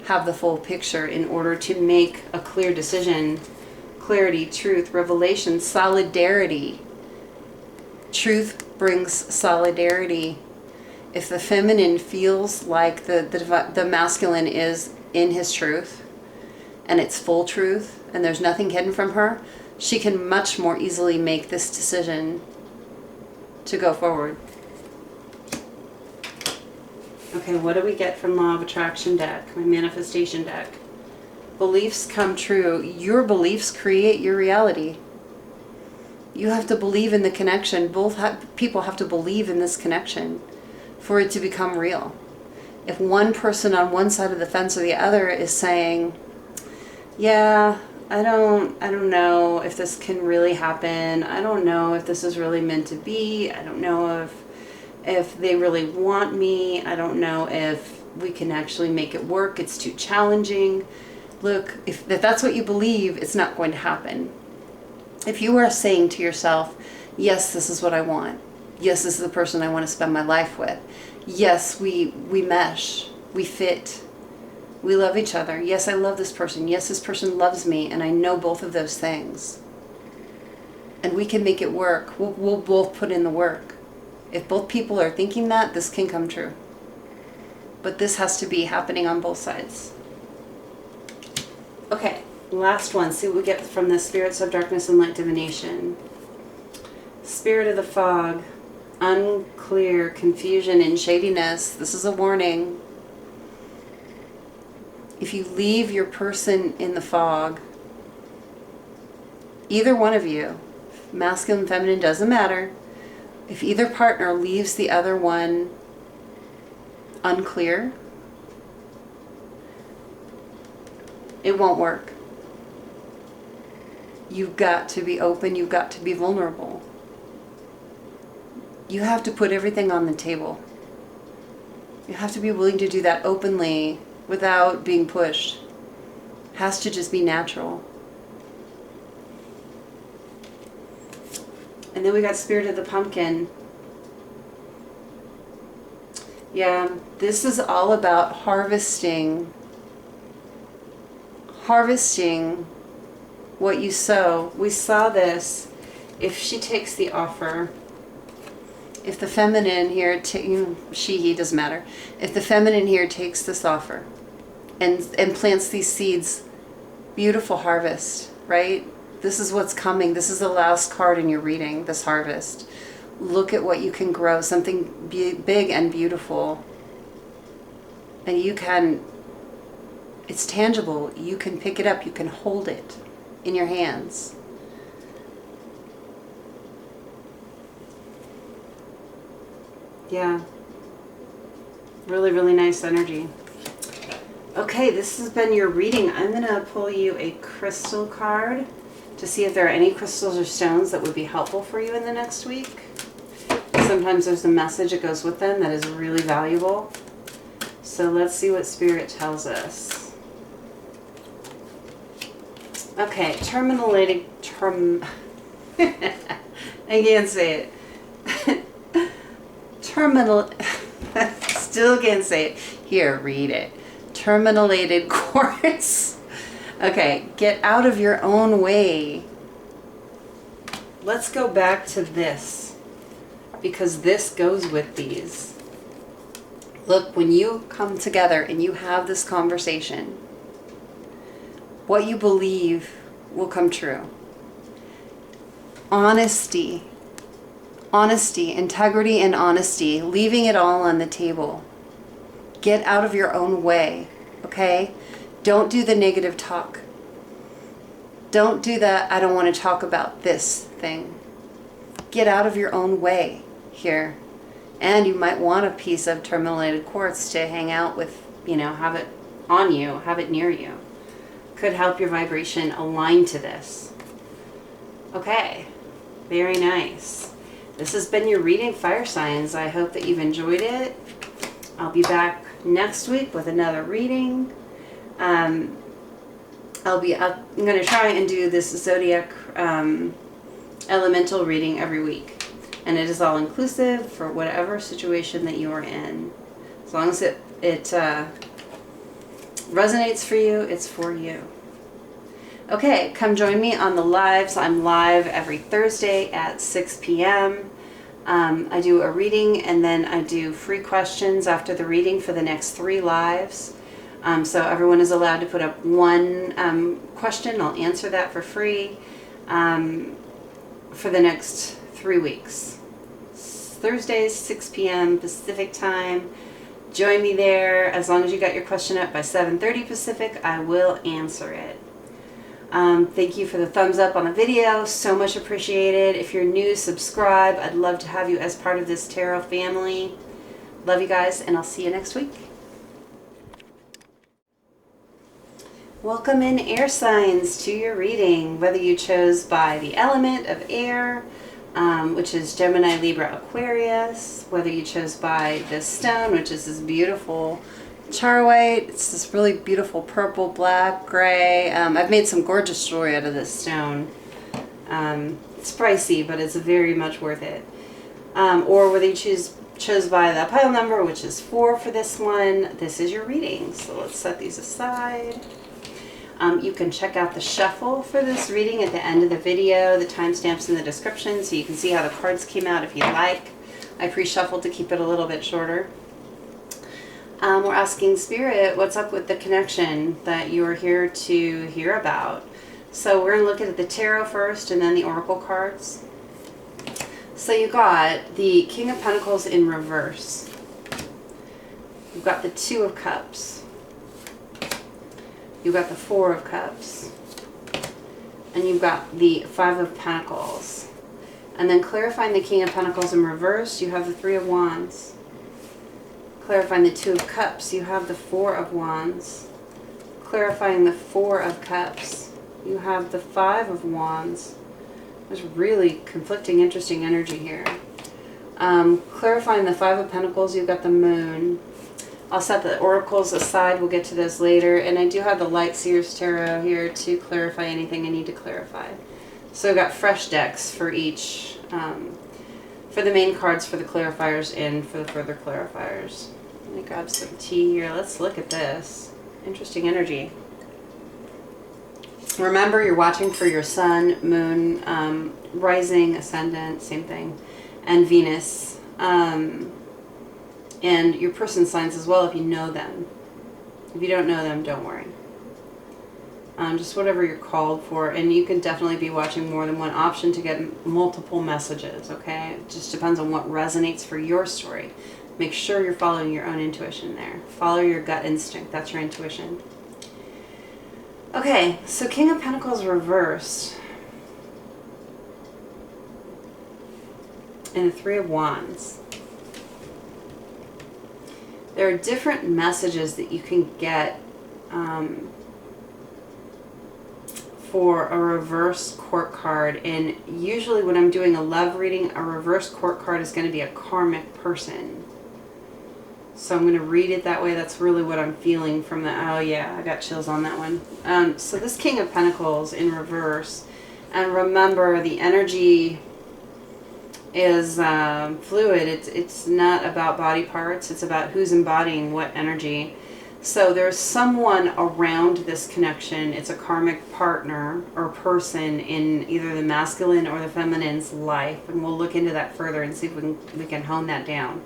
have the full picture in order to make a clear decision. Clarity, truth, revelation, solidarity. Truth brings solidarity. If the feminine feels like the masculine is in his truth and it's full truth and there's nothing hidden from her, she can much more easily make this decision to go forward. Okay, what do we get from Law of Attraction deck, my manifestation deck? Beliefs come true. Your beliefs create your reality. You have to believe in the connection. People have to believe in this connection for it to become real. If one person on one side of the fence or the other is saying, yeah, I don't know if this can really happen. I don't know if this is really meant to be. I don't know if they really want me. I don't know if we can actually make it work. It's too challenging. Look, if that's what you believe, it's not going to happen. If you are saying to yourself, yes, this is what I want. Yes, this is the person I want to spend my life with. Yes, we mesh. We fit. We love each other. Yes, I love this person. Yes, this person loves me. And I know both of those things. And we can make it work. We'll both put in the work. If both people are thinking that, this can come true. But this has to be happening on both sides. Okay, last one. See what we get from the Spirits of Darkness and Light Divination. Spirit of the Fog. Unclear, confusion, and shadiness. This is a warning. If you leave your person in the fog, either one of you, masculine, feminine, doesn't matter. If either partner leaves the other one unclear, it won't work. You've got to be open. You've got to be vulnerable. You have to put everything on the table. You have to be willing to do that openly without being pushed. It has to just be natural. And then we got Spirit of the Pumpkin. Yeah, this is all about harvesting what you sow. We saw this. If she takes the offer, if the feminine here, she, he, doesn't matter. If the feminine here takes this offer and plants these seeds, beautiful harvest, right? This is what's coming. This is the last card in your reading, this harvest. Look at what you can grow, something big and beautiful. And you can, it's tangible. You can pick it up. You can hold it in your hands. Yeah. Really, really nice energy. Okay, this has been your reading. I'm going to pull you a crystal card to see if there are any crystals or stones that would be helpful for you in the next week. Sometimes there's a message that goes with them that is really valuable. So let's see what Spirit tells us. Okay, I can't say it. Still can't say it. Here, read it. Terminated quartz. Okay, get out of your own way. Let's go back to this, because this goes with these. Look, when you come together and you have this conversation, what you believe will come true. Honesty, integrity and honesty, leaving it all on the table. Get out of your own way, okay? Don't do the negative talk. Don't do the, I don't want to talk about this thing. Get out of your own way here. And you might want a piece of terminated quartz to hang out with, you know, have it on you, have it near you. Could help your vibration align to this. Okay, very nice. This has been your reading, fire signs. I hope that you've enjoyed it. I'll be back next week with another reading. I'm going to try and do this Zodiac elemental reading every week. And it is all inclusive for whatever situation that you are in. As long as it resonates for you, it's for you. Okay, come join me on the lives. I'm live every Thursday at 6 p.m. I do a reading and then I do free questions after the reading for the next 3 lives. So everyone is allowed to put up one question. I'll answer that for free for the next 3 weeks. Thursdays, 6 p.m. Pacific time. Join me there. As long as you got your question up by 7:30 Pacific, I will answer it. Thank you for the thumbs up on the video. So much appreciated. If you're new, subscribe. I'd love to have you as part of this tarot family. Love you guys, and I'll see you next week. Welcome in, air signs, to your reading. Whether you chose by the element of air, which is Gemini, Libra, Aquarius. Whether you chose by this stone, which is this beautiful charwhite. It's this really beautiful purple, black, gray. I've made some gorgeous jewelry out of this stone. It's pricey, but it's very much worth it. Or whether you chose by the pile number, which is 4 for this one, this is your reading. So let's set these aside. You can check out the shuffle for this reading at the end of the video. The timestamps in the description, so you can see how the cards came out if you like. I pre-shuffled to keep it a little bit shorter. We're asking Spirit, what's up with the connection that you are here to hear about? So we're going to look at the tarot first and then the oracle cards. So you got the King of Pentacles in reverse. You've got the 2 of Cups. You've got the Four of Cups. And you've got the Five of Pentacles. And then clarifying the King of Pentacles in reverse, you have the Three of Wands. Clarifying the Two of Cups, you have the Four of Wands. Clarifying the Four of Cups, you have the Five of Wands. There's really conflicting, interesting energy here. Clarifying the Five of Pentacles, you've got the Moon. I'll set the oracles aside. We'll get to those later. And I do have the Light Seers Tarot here to clarify anything I need to clarify. So I've got fresh decks for each, for the main cards, for the clarifiers, and for the further clarifiers. Let me grab some tea here. Let's look at this. Interesting energy. Remember, you're watching for your Sun, Moon, Rising, Ascendant, same thing, and Venus. And your person's signs as well if you know them. If you don't know them, don't worry. Just whatever you're called for. And you can definitely be watching more than one option to get multiple messages, okay? It just depends on what resonates for your story. Make sure you're following your own intuition there. Follow your gut instinct. That's your intuition. Okay, so King of Pentacles reversed. And the Three of Wands. There are different messages that you can get for a reverse court card. And usually when I'm doing a love reading, a reverse court card is going to be a karmic person. So I'm going to read it that way. That's really what I'm feeling from the... Oh yeah, I got chills on that one. So this King of Pentacles in reverse. And remember, the energy is fluid. It's not about body parts. It's about who's embodying what energy. So there's someone around this connection. It's a karmic partner or person in either the masculine or the feminine's life. And we'll look into that further and see if we can hone that down.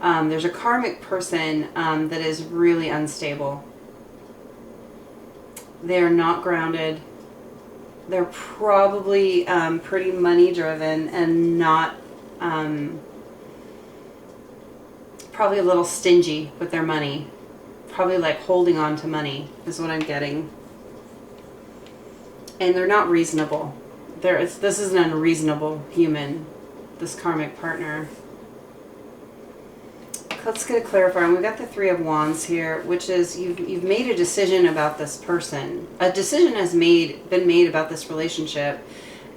There's a karmic person that is really unstable. They're not grounded. They're probably pretty money driven and not probably a little stingy with their money. Probably like holding on to money is what I'm getting. And they're not reasonable. This is an unreasonable human, this karmic partner. Let's get a clarifier. And we've got the Three of Wands here, which is you've made a decision about this person. A decision has been made about this relationship,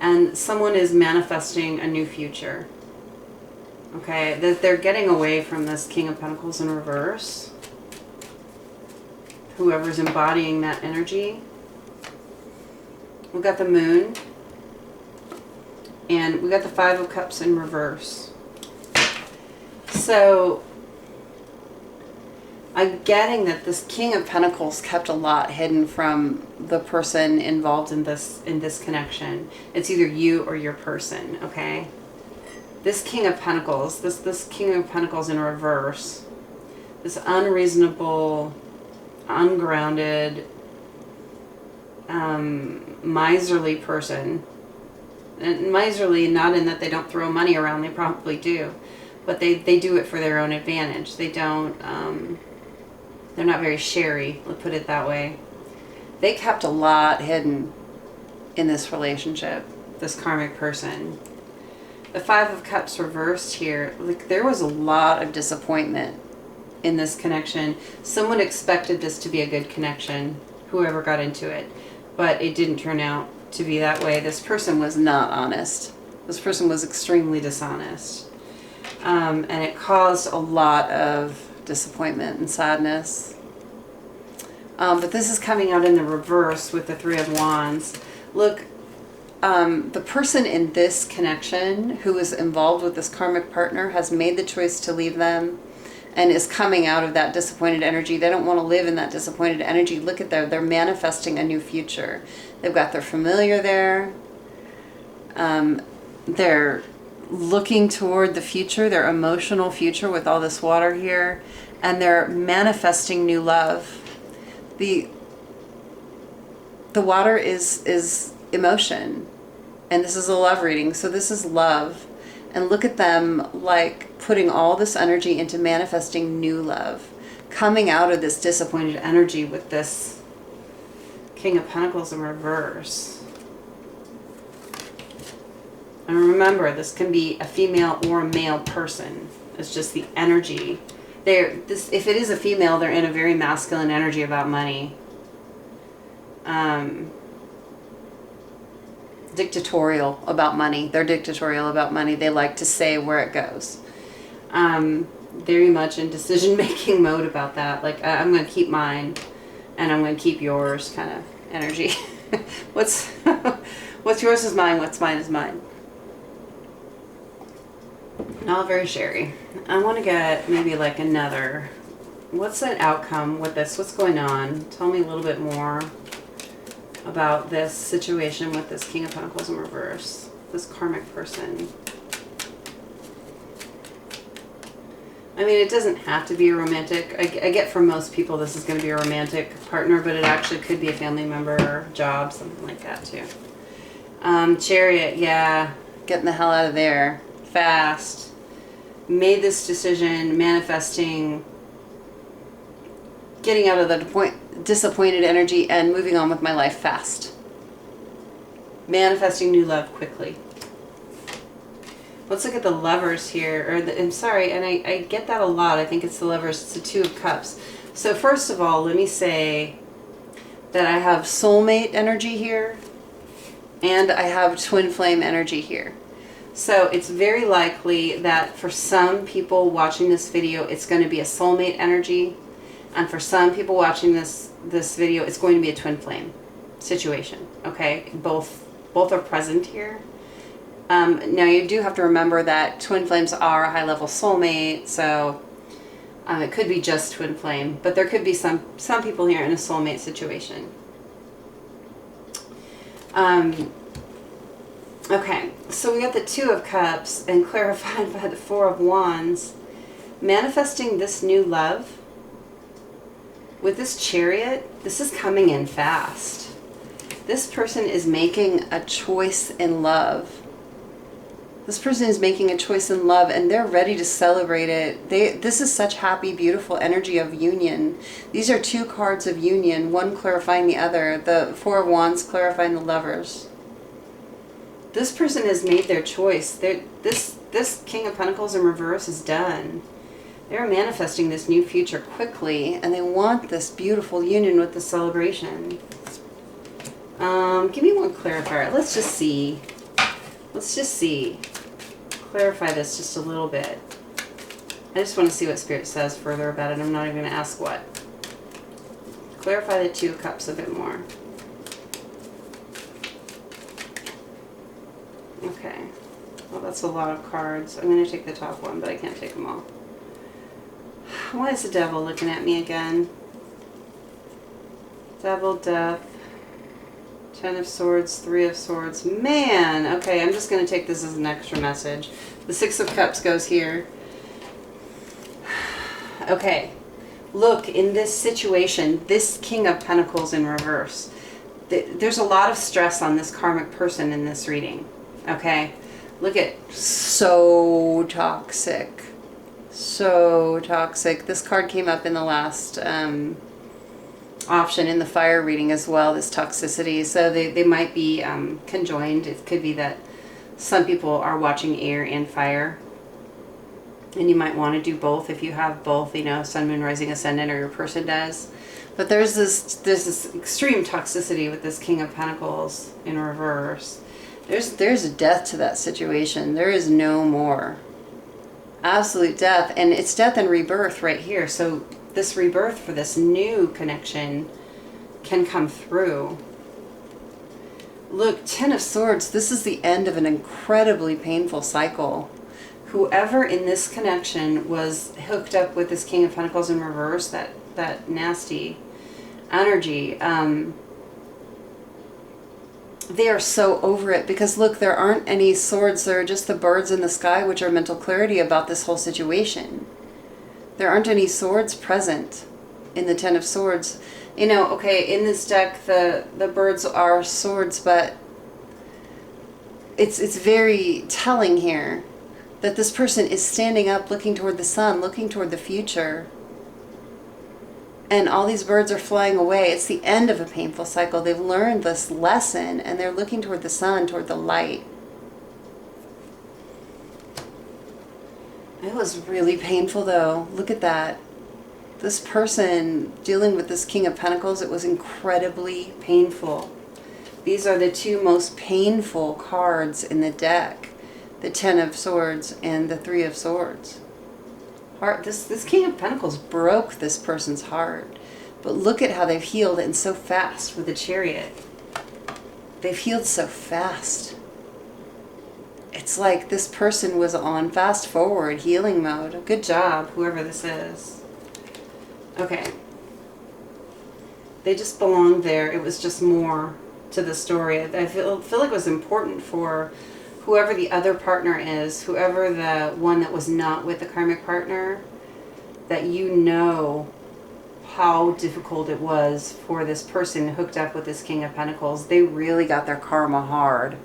and someone is manifesting a new future. Okay, that they're getting away from this King of Pentacles in reverse. Whoever's embodying that energy. We've got the Moon, and we got the Five of Cups in reverse. So I'm getting that this King of Pentacles kept a lot hidden from the person involved in this connection. It's either you or your person, okay? This King of Pentacles, this King of Pentacles in reverse, this unreasonable, ungrounded, miserly person. And miserly, not in that they don't throw money around, they probably do, but they do it for their own advantage. They don't, they're not very sharey, let's put it that way. They kept a lot hidden in this relationship, this karmic person. The Five of Cups reversed here, like there was a lot of disappointment in this connection. Someone expected this to be a good connection, whoever got into it, but it didn't turn out to be that way. This person was not honest. This person was extremely dishonest. And it caused a lot of disappointment and sadness. But this is coming out in the reverse with the Three of Wands. Look, the person in this connection who is involved with this karmic partner has made the choice to leave them and is coming out of that disappointed energy. They don't want to live in that disappointed energy. Look at them. They're manifesting a new future. They've got their familiar there. They're looking toward the future, their emotional future with all this water here, and they're manifesting new love. The water is emotion, and this is a love reading, so this is love. And look at them like putting all this energy into manifesting new love, coming out of this disappointed energy with this King of Pentacles in reverse. And remember, this can be a female or a male person. It's just the energy. If it is a female, they're in a very masculine energy about money. Dictatorial about money. They're dictatorial about money. They like to say where it goes. Very much in decision-making mode about that. Like, I'm going to keep mine, and I'm going to keep yours kind of energy. What's yours is mine, what's mine is mine. Not very sherry. I want to get maybe like another. What's an outcome with this? What's going on? Tell me a little bit more about this situation with this King of Pentacles in reverse. This karmic person. I mean, it doesn't have to be a romantic. I get for most people this is going to be a romantic partner, but it actually could be a family member, job, something like that too. Chariot, yeah. Getting the hell out of there. Fast. Made this decision, manifesting, getting out of the disappointed energy and moving on with my life fast. Manifesting new love quickly. Let's look at the Lovers here. I'm sorry, and I get that a lot. I think it's the Lovers. It's the Two of Cups. So first of all, let me say that I have soulmate energy here, and I have twin flame energy here. So it's very likely that for some people watching this video, it's going to be a soulmate energy. And for some people watching this video, it's going to be a twin flame situation. Okay, both are present here. Now you do have to remember that twin flames are a high-level soulmate, so it could be just twin flame, but there could be some people here in a soulmate situation. Okay, so we got the Two of Cups and clarified by the Four of Wands. Manifesting this new love. With this Chariot, this is coming in fast. This person is making a choice in love. This person is making a choice in love and they're ready to celebrate it. This is such happy, beautiful energy of union. These are two cards of union, one clarifying the other. The Four of Wands clarifying the Lovers. This person has made their choice. This King of Pentacles in reverse is done. They're manifesting this new future quickly, and they want this beautiful union with the celebration. Give me one clarifier. Let's just see. Clarify this just a little bit. I just want to see what Spirit says further about it. I'm not even going to ask what. Clarify the Two of Cups a bit more. Okay. Well, that's a lot of cards. I'm going to take the top one, but I can't take them all. Why is the Devil looking at me again? Devil, Death, Ten of Swords, Three of Swords. Man! Okay, I'm just going to take this as an extra message. The Six of Cups goes here. Okay. Look, in this situation, this King of Pentacles in reverse, there's a lot of stress on this karmic person in this reading. Okay? Look at so toxic. So toxic. This card came up in the last option in the fire reading as well, this toxicity. So they might be conjoined. It could be that some people are watching air and fire. And you might want to do both if you have both, you know, sun, moon, rising, ascendant, or your person does. But there's this extreme toxicity with this King of Pentacles in reverse. There's a death to that situation. There is no more. Absolute death. And it's death and rebirth right here. So this rebirth for this new connection can come through. Look, Ten of Swords. This is the end of an incredibly painful cycle. Whoever in this connection was hooked up with this King of Pentacles in reverse, that nasty energy, they are so over it, because look, there aren't any swords. There are just the birds in the sky, which are mental clarity about this whole situation. There aren't any swords present in the Ten of Swords. You know, okay, in this deck, the birds are swords, but it's very telling here that this person is standing up, looking toward the sun, looking toward the future. And all these birds are flying away. It's the end of a painful cycle. They've learned this lesson and they're looking toward the sun, toward the light. It was really painful though. Look at that. This person dealing with this King of Pentacles, it was incredibly painful. These are the two most painful cards in the deck. The Ten of Swords and the Three of Swords. This King of Pentacles broke this person's heart. But look at how they've healed, and so fast with the Chariot. They've healed so fast. It's like this person was on fast forward healing mode. Good job, whoever this is. Okay. They just belonged there. It was just more to the story. I feel like it was important for whoever the other partner is, whoever the one that was not with the karmic partner, that you know how difficult it was for this person hooked up with this King of Pentacles. They really got their karma hard.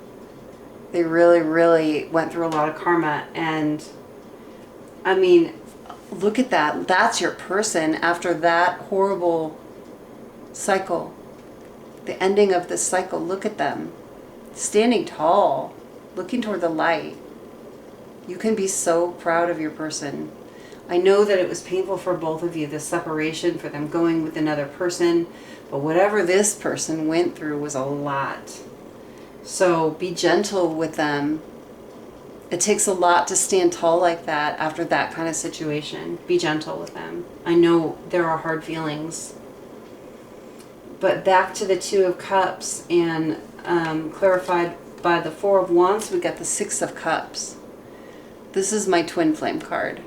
They really, really went through a lot of karma. And I mean, look at that. That's your person after that horrible cycle. The ending of this cycle. Look at them. Standing tall. Looking toward the light. You can be so proud of your person. I know that it was painful for both of you, this separation, for them going with another person. But whatever this person went through was a lot. So be gentle with them. It takes a lot to stand tall like that after that kind of situation. Be gentle with them. I know there are hard feelings. But back to the Two of Cups, and clarified by the Four of Wands, we got the Six of Cups. This is my twin flame card.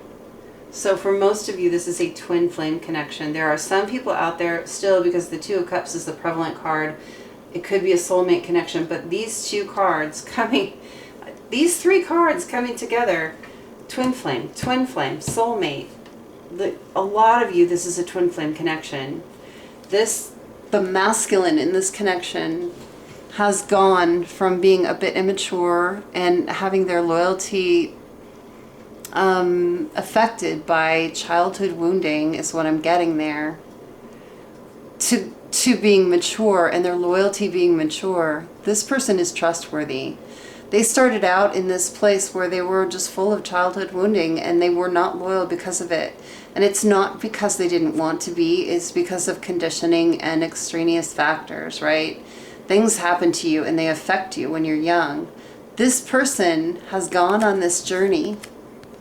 So for most of you, this is a twin flame connection. There are some people out there still, because the Two of Cups is the prevalent card. It could be a soulmate connection, but these two cards coming, these three cards coming together, twin flame, soulmate. A lot of you, this is a twin flame connection. The masculine in this connection has gone from being a bit immature and having their loyalty affected by childhood wounding, is what I'm getting there, to being mature, and their loyalty being mature. This person is trustworthy. They started out in this place where they were just full of childhood wounding, and they were not loyal because of it. And it's not because they didn't want to be, it's because of conditioning and extraneous factors, right? Things happen to you and they affect you when you're young. This person has gone on this journey,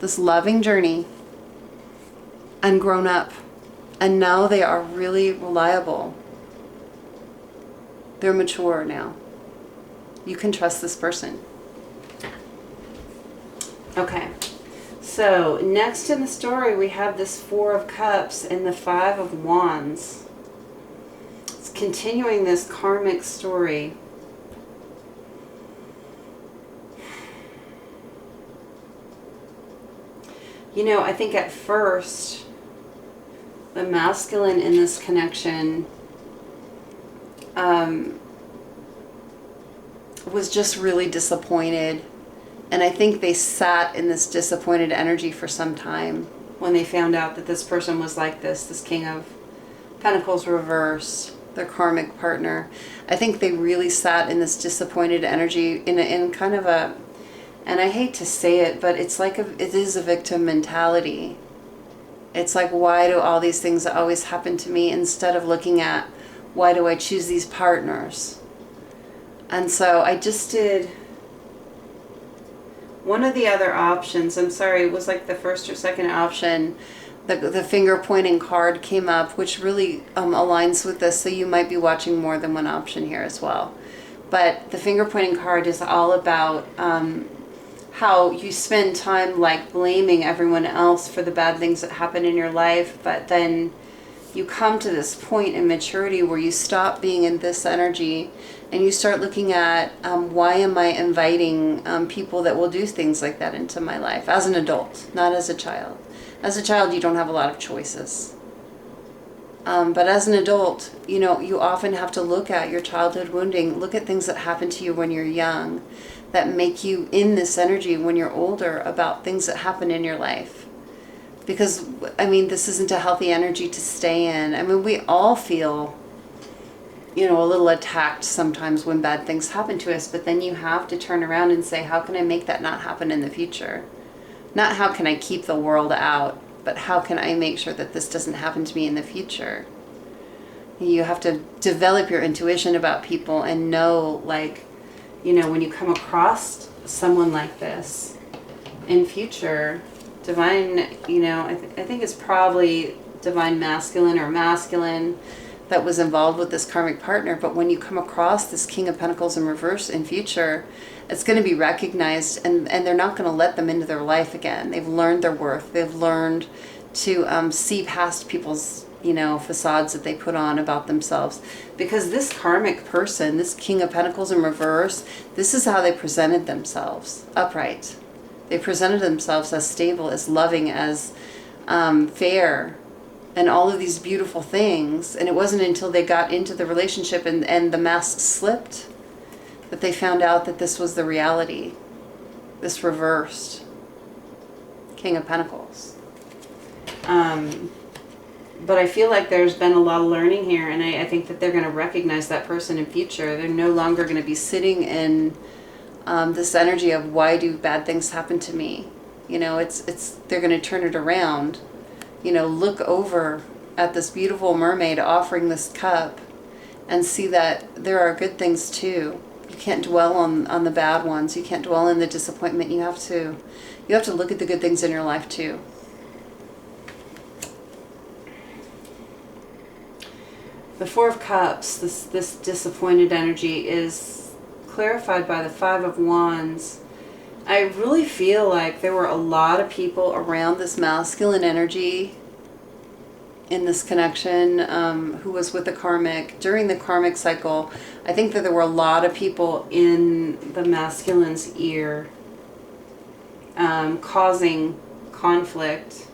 this loving journey, and grown up. And now they are really reliable. They're mature now. You can trust this person. Okay. So next in the story, we have this Four of Cups and the Five of Wands. It's continuing this karmic story. You know, I think at first, the masculine in this connection was just really disappointed. And I think they sat in this disappointed energy for some time when they found out that this person was like this King of Pentacles reversed, their karmic partner. I think they really sat in this disappointed energy in kind of a, and I hate to say it, but it's like it is a victim mentality. It's like, why do all these things always happen to me, instead of looking at, why do I choose these partners? And so I just did one of the other options. I'm sorry, it was like the first or second option. The finger pointing card came up, which really aligns with this. So you might be watching more than one option here as well. But the finger pointing card is all about how you spend time like blaming everyone else for the bad things that happen in your life. But then you come to this point in maturity where you stop being in this energy and you start looking at why am I inviting people that will do things like that into my life as an adult, not as a child. As a child, you don't have a lot of choices. But as an adult, you know, you often have to look at your childhood wounding, look at things that happen to you when you're young, that make you in this energy when you're older about things that happen in your life. Because, I mean, this isn't a healthy energy to stay in. I mean, we all feel, you know, a little attacked sometimes when bad things happen to us, but then you have to turn around and say, how can I make that not happen in the future? Not how can I keep the world out, but how can I make sure that this doesn't happen to me in the future? You have to develop your intuition about people and know, like, you know, when you come across someone like this in future, divine, you know, I think it's probably divine masculine or masculine that was involved with this karmic partner. But when you come across this King of Pentacles in reverse in future, it's going to be recognized, and they're not going to let them into their life again. They've learned their worth. They've learned to see past people's, you know, facades that they put on about themselves. Because this karmic person, this King of Pentacles in reverse, this is how they presented themselves, upright. They presented themselves as stable, as loving, as fair, and all of these beautiful things. And it wasn't until they got into the relationship and the mask slipped that they found out that this was the reality. This reversed King of Pentacles. But I feel like there's been a lot of learning here, and I think that they're going to recognize that person in future. They're no longer going to be sitting in this energy of, why do bad things happen to me? You know, they're going to turn it around. You know, look over at this beautiful mermaid offering this cup and see that there are good things too. You can't dwell on the bad ones. You can't dwell in the disappointment. You have to look at the good things in your life too. The Four of Cups, this disappointed energy, is clarified by the Five of Wands. I really feel like there were a lot of people around this masculine energy in this connection who was with the karmic. During the karmic cycle, I think that there were a lot of people in the masculine's ear causing conflict.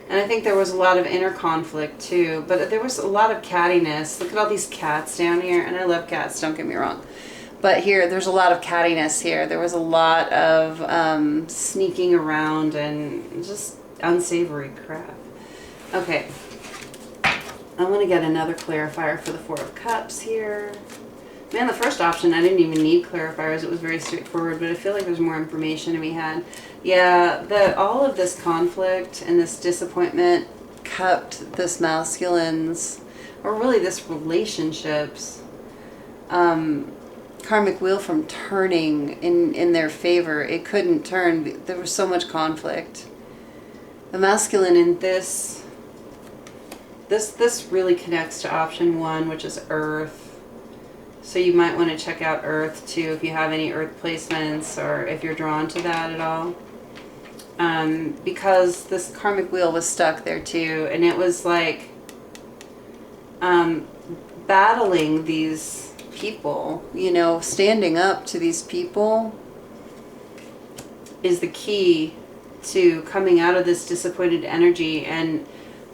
And I think there was a lot of inner conflict too, but there was a lot of cattiness. Look at all these cats down here, and I love cats, don't get me wrong. But here, there's a lot of cattiness here. There was a lot of sneaking around and just unsavory crap. Okay, I'm going to get another clarifier for the Four of Cups here. Man, the first option, I didn't even need clarifiers. It was very straightforward, but I feel like there's more information to be had. Yeah, all of this conflict and this disappointment kept this masculine's, or really this relationship's, karmic wheel from turning in their favor. It couldn't turn. There was so much conflict. The masculine in this really connects to option 1, which is Earth. So you might want to check out Earth too if you have any Earth placements, or if you're drawn to that at all. Because this karmic wheel was stuck there too, and it was like battling these people, you know, standing up to these people is the key to coming out of this disappointed energy and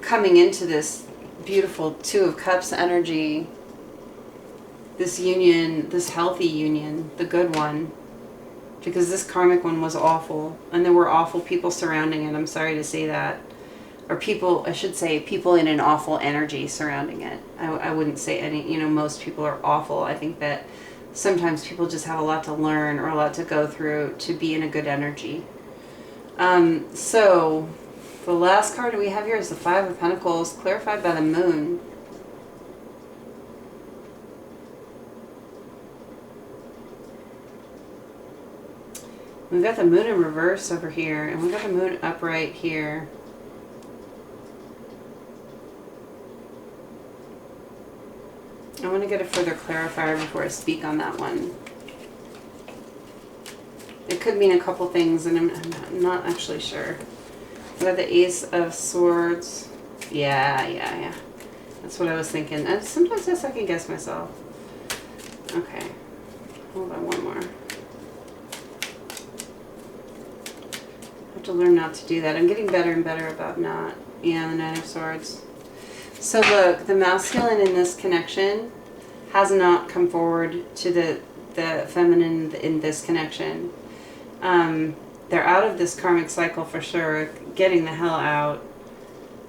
coming into this beautiful Two of Cups energy, this union, this healthy union, the good one. Because this karmic one was awful, and there were awful people surrounding it. I'm sorry to say that. Or people, I should say, people in an awful energy surrounding it. I wouldn't say any, you know, most people are awful. I think that sometimes people just have a lot to learn or a lot to go through to be in a good energy. So, the last card we have here is the Five of Pentacles, clarified by the Moon. We've got the Moon in reverse over here, and we've got the Moon upright here. I want to get a further clarifier before I speak on that one. It could mean a couple things, and I'm not actually sure. We've got the Ace of Swords. Yeah. That's what I was thinking. And sometimes I second guess myself. Okay. Hold on, one more. To learn not to do that. I'm getting better and better about not. Yeah, the Nine of Swords. So look, the masculine in this connection has not come forward to the feminine in this connection. They're out of this karmic cycle for sure. getting the hell out.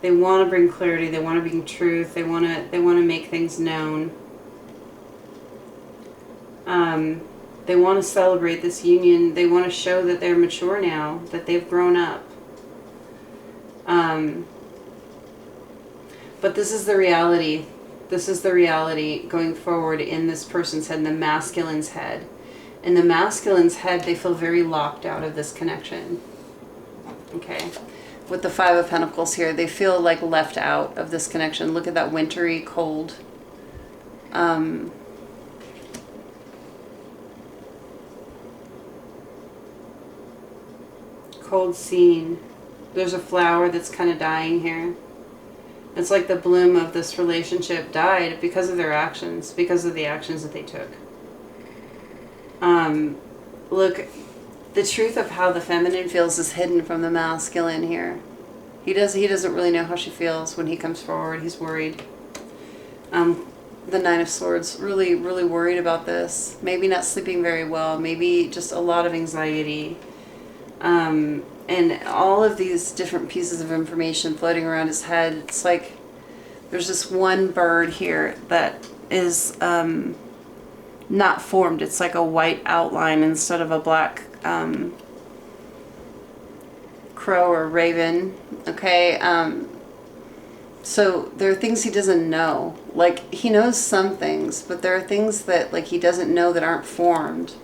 They want to bring clarity. They want to bring truth. They want to make things known. They want to celebrate this union. They want to show that they're mature now, that they've grown up. But this is the reality. This is the reality going forward in this person's head, in the masculine's head. In the masculine's head, they feel very locked out of this connection. Okay. With the Five of Pentacles here, they feel like left out of this connection. Look at that wintry, cold. Cold scene. There's a flower that's kind of dying here. It's like the bloom of this relationship died because of their actions, because of the actions that they took. Look, the truth of how the feminine feels is hidden from the masculine here. He doesn't really know how she feels when he comes forward. He's worried. The Nine of Swords, really, really worried about this. Maybe not sleeping very well. Maybe just a lot of anxiety. And all of these different pieces of information floating around his head. It's like there's this one bird here that is not formed. It's like a white outline instead of a black crow or raven. Okay. So there are things he doesn't know. Like, he knows some things, but there are things that, like, he doesn't know that aren't formed.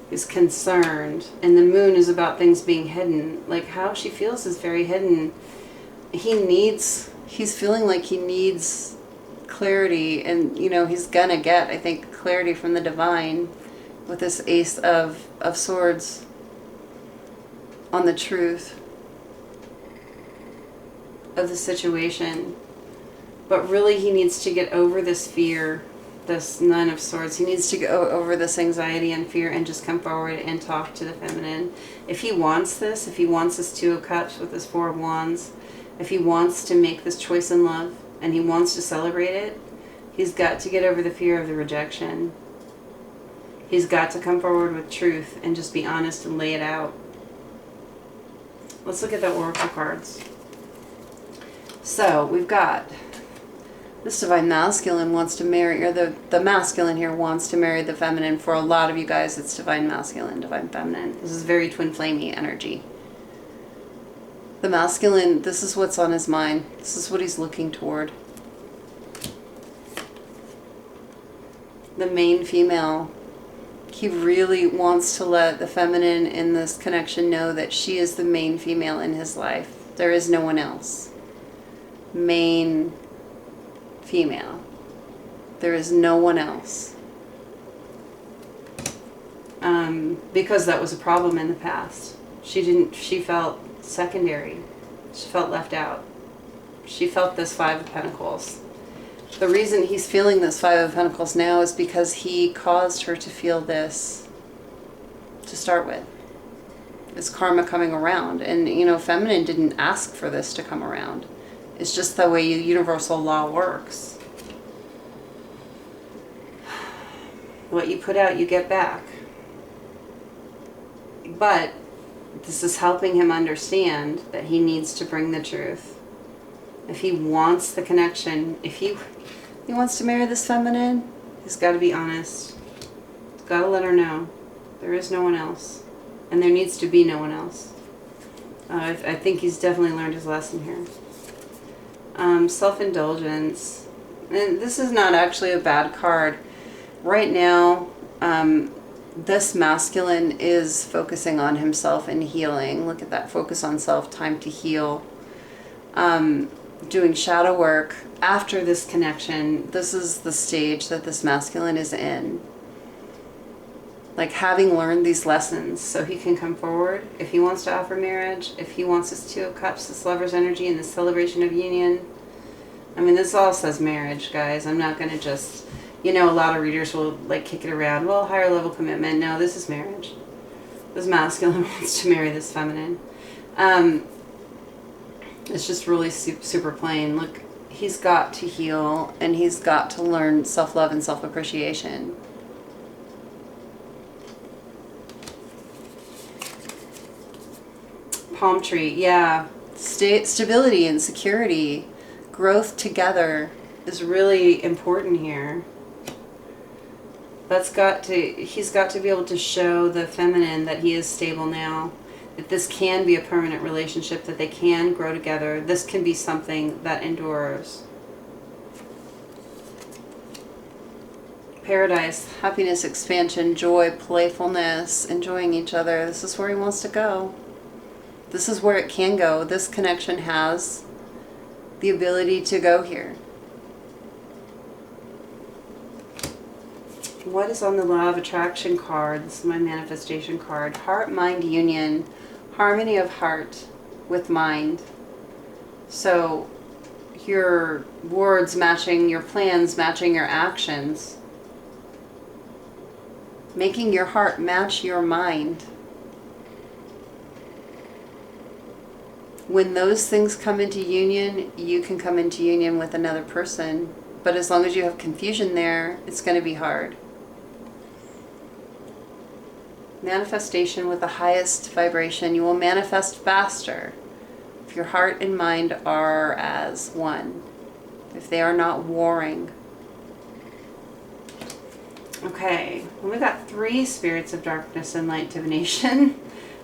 He's concerned. And the moon is about things being hidden. Like, how she feels is very hidden. He's feeling like he needs clarity, and, you know, he's gonna get, I think, clarity from the divine with this Ace of Swords on the truth of the situation. But really, he needs to get over this fear, this Nine of Swords. He needs to go over this anxiety and fear and just come forward and talk to the feminine. If he wants this, if he wants this Two of Cups with this Four of Wands, if he wants to make this choice in love and he wants to celebrate it, he's got to get over the fear of the rejection. He's got to come forward with truth and just be honest and lay it out. Let's look at the Oracle cards. So we've got this Divine Masculine wants to marry, or the masculine here wants to marry the feminine. For a lot of you guys, it's Divine Masculine, Divine Feminine. This is very twin flamey energy. The masculine, this is what's on his mind. This is what he's looking toward. The main female. He really wants to let the feminine in this connection know that she is the main female in his life. There is no one else. Main female. There is no one else. Because that was a problem in the past. She felt secondary. She felt left out. She felt this Five of Pentacles. The reason he's feeling this Five of Pentacles now is because he caused her to feel this to start with. It's karma coming around. And, you know, feminine didn't ask for this to come around. It's just the way universal law works. What you put out, you get back. But this is helping him understand that he needs to bring the truth. If he wants the connection, if he wants to marry this feminine, he's got to be honest. He's got to let her know there is no one else. And there needs to be no one else. I think he's definitely learned his lesson here. Self-indulgence. And this is not actually a bad card. Right now, this masculine is focusing on himself and healing. Look at that. Focus on self, time to heal. Doing shadow work. After this connection, this is the stage that this masculine is in. Like, having learned these lessons so he can come forward. If he wants to offer marriage, if he wants this Two of Cups, this Lover's energy, and this celebration of union. I mean, this all says marriage, guys. I'm not going to just, you know, a lot of readers will, like, kick it around. Well, higher level commitment. No, this is marriage. This masculine wants to marry this feminine. It's just really super plain. Look, he's got to heal, and he's got to learn self-love and self-appreciation. palm tree, yeah. Stability and security, growth together is really important here. He's got to be able to show the feminine that he is stable now. That this can be a permanent relationship, that they can grow together. This can be something that endures. Paradise, happiness, expansion, joy, playfulness, enjoying each other. This is where he wants to go. This is where it can go. This connection has the ability to go here. What is on the Law of Attraction card? This is my manifestation card. Heart-mind union. Harmony of heart with mind. So your words matching your plans, matching your actions. Making your heart match your mind. When those things come into union, you can come into union with another person. But as long as you have confusion there, it's going to be hard. Manifestation with the highest vibration. You will manifest faster if your heart and mind are as one. If they are not warring. Okay, well, we got 3 spirits of darkness and light divination.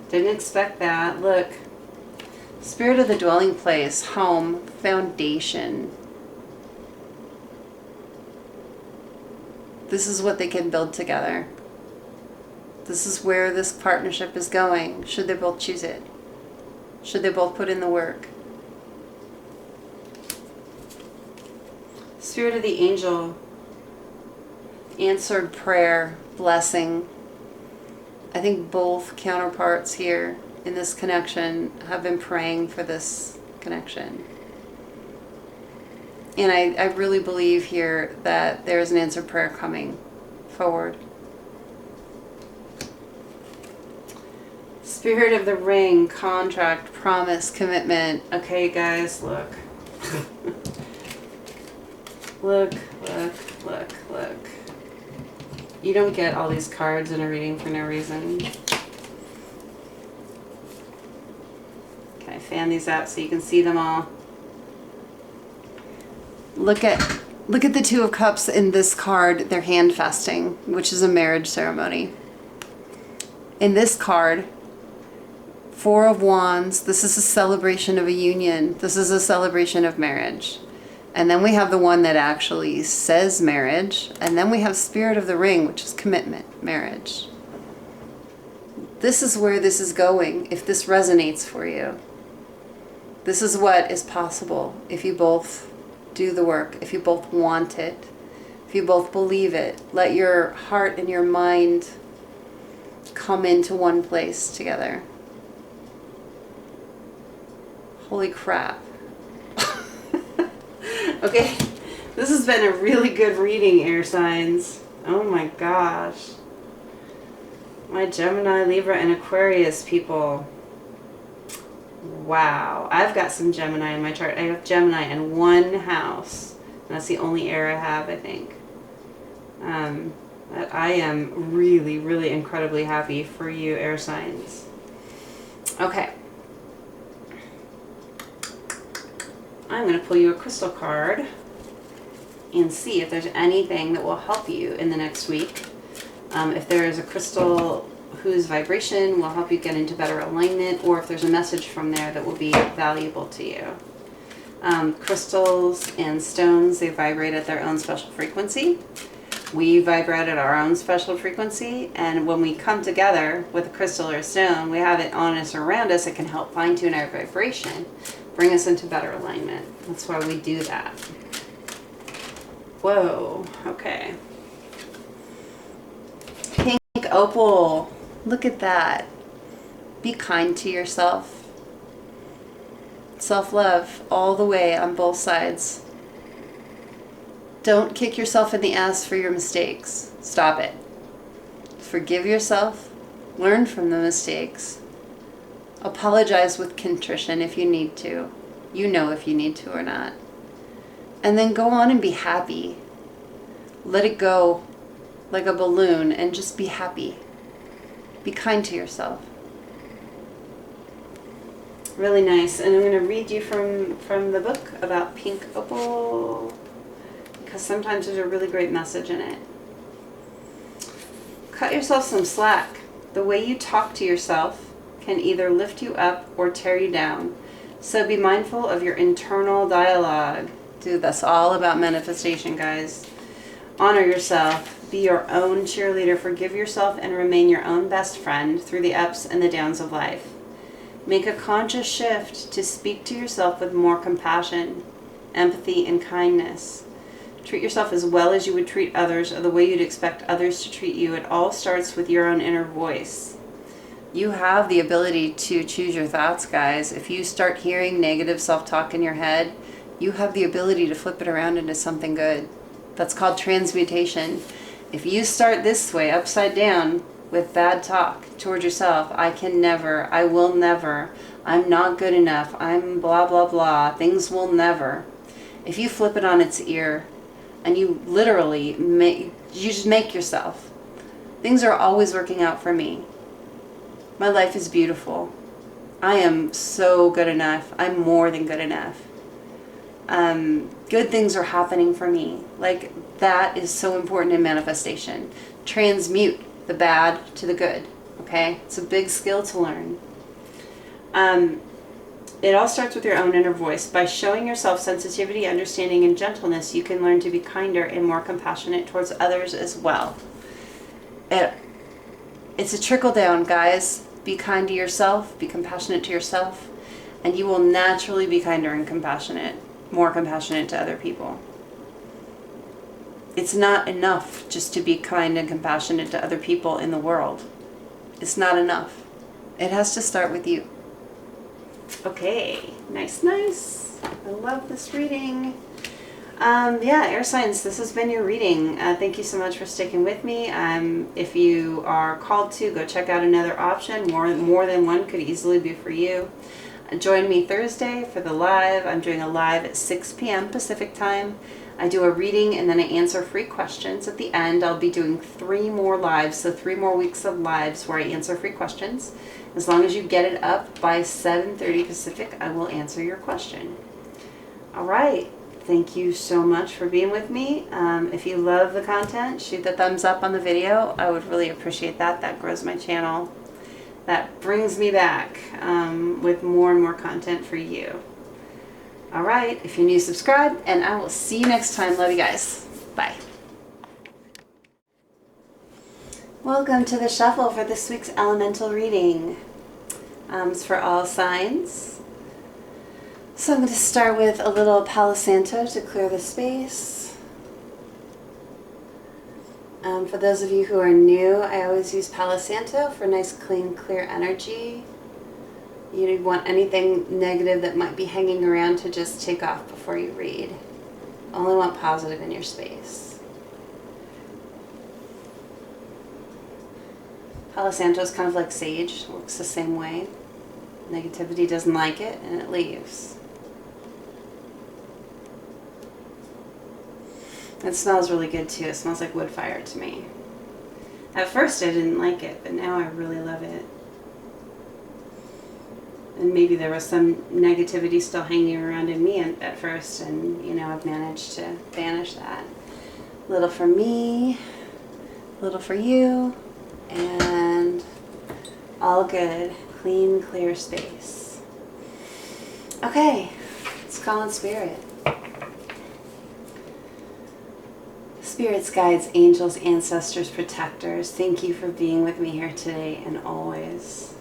Didn't expect that. Look. Spirit of the dwelling place, home, foundation. This is what they can build together. This is where this partnership is going, should they both choose it. Should they both put in the work. Spirit of the angel, answered prayer, blessing. I think both counterparts here in this connection have been praying for this connection. And I really believe here that there is an answered prayer coming forward. Spirit of the ring, contract, promise, commitment. Okay, guys, look. Look. You don't get all these cards in a reading for no reason. Can I fan these out so you can see them all? Look at the Two of Cups in this card. They're hand fasting, which is a marriage ceremony. In this card, Four of Wands, this is a celebration of a union. This is a celebration of marriage. And then we have the one that actually says marriage. And then we have Spirit of the Ring, which is commitment, marriage. This is where this is going, if this resonates for you. This is what is possible if you both do the work, if you both want it, if you both believe it. Let your heart and your mind come into one place together. Holy crap. Okay, this has been a really good reading, air signs. Oh my gosh. My Gemini, Libra, and Aquarius people. Wow. I've got some Gemini in my chart. I have Gemini in one house. And that's the only air I have, I think. I am really, really incredibly happy for you, air signs. Okay. I'm going to pull you a crystal card and see if there's anything that will help you in the next week. If there is a crystal whose vibration will help you get into better alignment, or if there's a message from there that will be valuable to you. Crystals and stones, they vibrate at their own special frequency. We vibrate at our own special frequency, and when we come together with a crystal or a stone, we have it on us or around us, it can help fine-tune our vibration, bring us into better alignment. That's why we do that. Whoa, okay. Pink opal, look at that. Be kind to yourself. Self-love all the way on both sides. Don't kick yourself in the ass for your mistakes. Stop it. Forgive yourself. Learn from the mistakes. Apologize with contrition if you need to. You know if you need to or not. And then go on and be happy. Let it go like a balloon and just be happy. Be kind to yourself. Really nice. And I'm going to read you from the book about pink opal, because sometimes there's a really great message in it. Cut yourself some slack. The way you talk to yourself can either lift you up or tear you down. So be mindful of your internal dialogue. Dude, that's all about manifestation, guys. Honor yourself. Be your own cheerleader. Forgive yourself and remain your own best friend through the ups and the downs of life. Make a conscious shift to speak to yourself with more compassion, empathy, and kindness. Treat yourself as well as you would treat others, or the way you'd expect others to treat you. It all starts with your own inner voice. You have the ability to choose your thoughts, guys. If you start hearing negative self-talk in your head, you have the ability to flip it around into something good. That's called transmutation. If you start this way, upside down, with bad talk towards yourself, I can never, I will never, I'm not good enough, I'm blah, blah, blah, things will never. If you flip it on its ear and you literally you just make yourself, things are always working out for me. My life is beautiful. I am so good enough. I'm more than good enough. Good things are happening for me. Like, that is so important in manifestation. Transmute the bad to the good, okay? It's a big skill to learn. It all starts with your own inner voice. By showing yourself sensitivity, understanding, and gentleness, you can learn to be kinder and more compassionate towards others as well. It's a trickle down, guys. Be kind to yourself, be compassionate to yourself, and you will naturally be kinder and compassionate, more compassionate to other people. It's not enough just to be kind and compassionate to other people in the world. It's not enough. It has to start with you. Okay, nice. I love this reading. Yeah, air signs, this has been your reading. Thank you so much for sticking with me. If you are called to, go check out another option. More than one could easily be for you. Join me Thursday for the live. I'm doing a live at 6 p.m. Pacific time. I do a reading and then I answer free questions at the end. I'll be doing 3 more lives, so 3 more weeks of lives where I answer free questions. As long as you get it up by 7:30 Pacific, I will answer your question. All right. Thank you so much for being with me. If you love the content, shoot the thumbs up on the video. I would really appreciate that. That grows my channel. That brings me back with more and more content for you. All right, if you're new, subscribe, and I will see you next time. Love you guys. Bye. Welcome to the shuffle for this week's elemental reading. It's for all signs. So I'm going to start with a little Palo Santo to clear the space. For those of you who are new, I always use Palo Santo for nice, clean, clear energy. You don't want anything negative that might be hanging around to just take off before you read. Only want positive in your space. Palo Santo is kind of like sage, works the same way. Negativity doesn't like it and it leaves. It smells really good too. It smells like wood fire to me. At first I didn't like it, but now I really love it. And maybe there was some negativity still hanging around in me at first, and you know, I've managed to banish that. A little for me, a little for you, and all good, clean, clear space. Okay, let's call in spirit. Spirits, guides, angels, ancestors, protectors, thank you for being with me here today and always.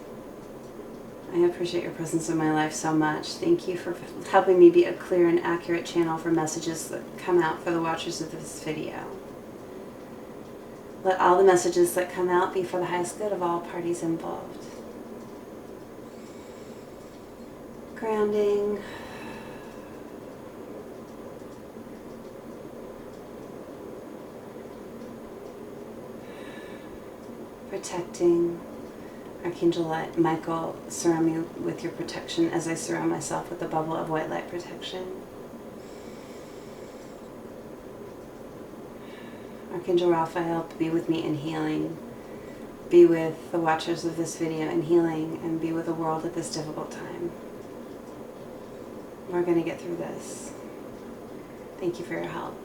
I appreciate your presence in my life so much. Thank you for helping me be a clear and accurate channel for messages that come out for the watchers of this video. Let all the messages that come out be for the highest good of all parties involved. Grounding. Protecting. Archangel Michael, surround me with your protection as I surround myself with a bubble of white light protection. Archangel Raphael, be with me in healing. Be with the watchers of this video in healing, and be with the world at this difficult time. We're going to get through this. Thank you for your help.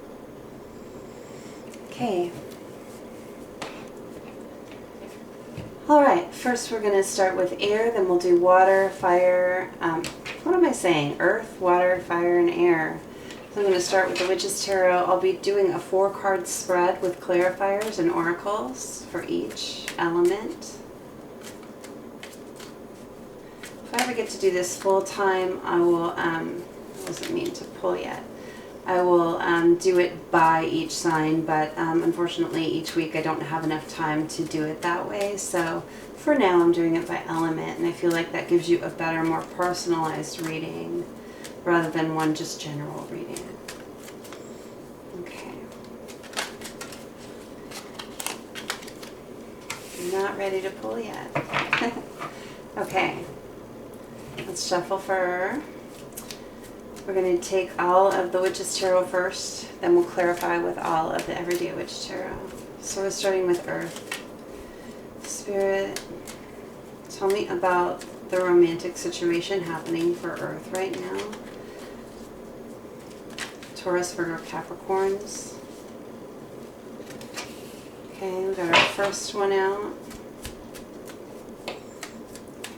Okay. Alright, first we're going to start with air, then we'll do water, fire, what am I saying? Earth, water, fire, and air. So I'm going to start with the Witch's Tarot. I'll be doing a 4-card spread with clarifiers and oracles for each element. If I ever get to do this full time, I will, what does it mean to pull yet? I will do it by each sign, but unfortunately each week I don't have enough time to do it that way. So for now I'm doing it by element, and I feel like that gives you a better, more personalized reading rather than one just general reading. Okay. Not ready to pull yet. Okay. Let's shuffle for... We're going to take all of the Witch's Tarot first, then we'll clarify with all of the Everyday Witch Tarot. So we're starting with Earth. Spirit, tell me about the romantic situation happening for Earth right now. Taurus, Virgo, Capricorns. Okay, we got our first one out.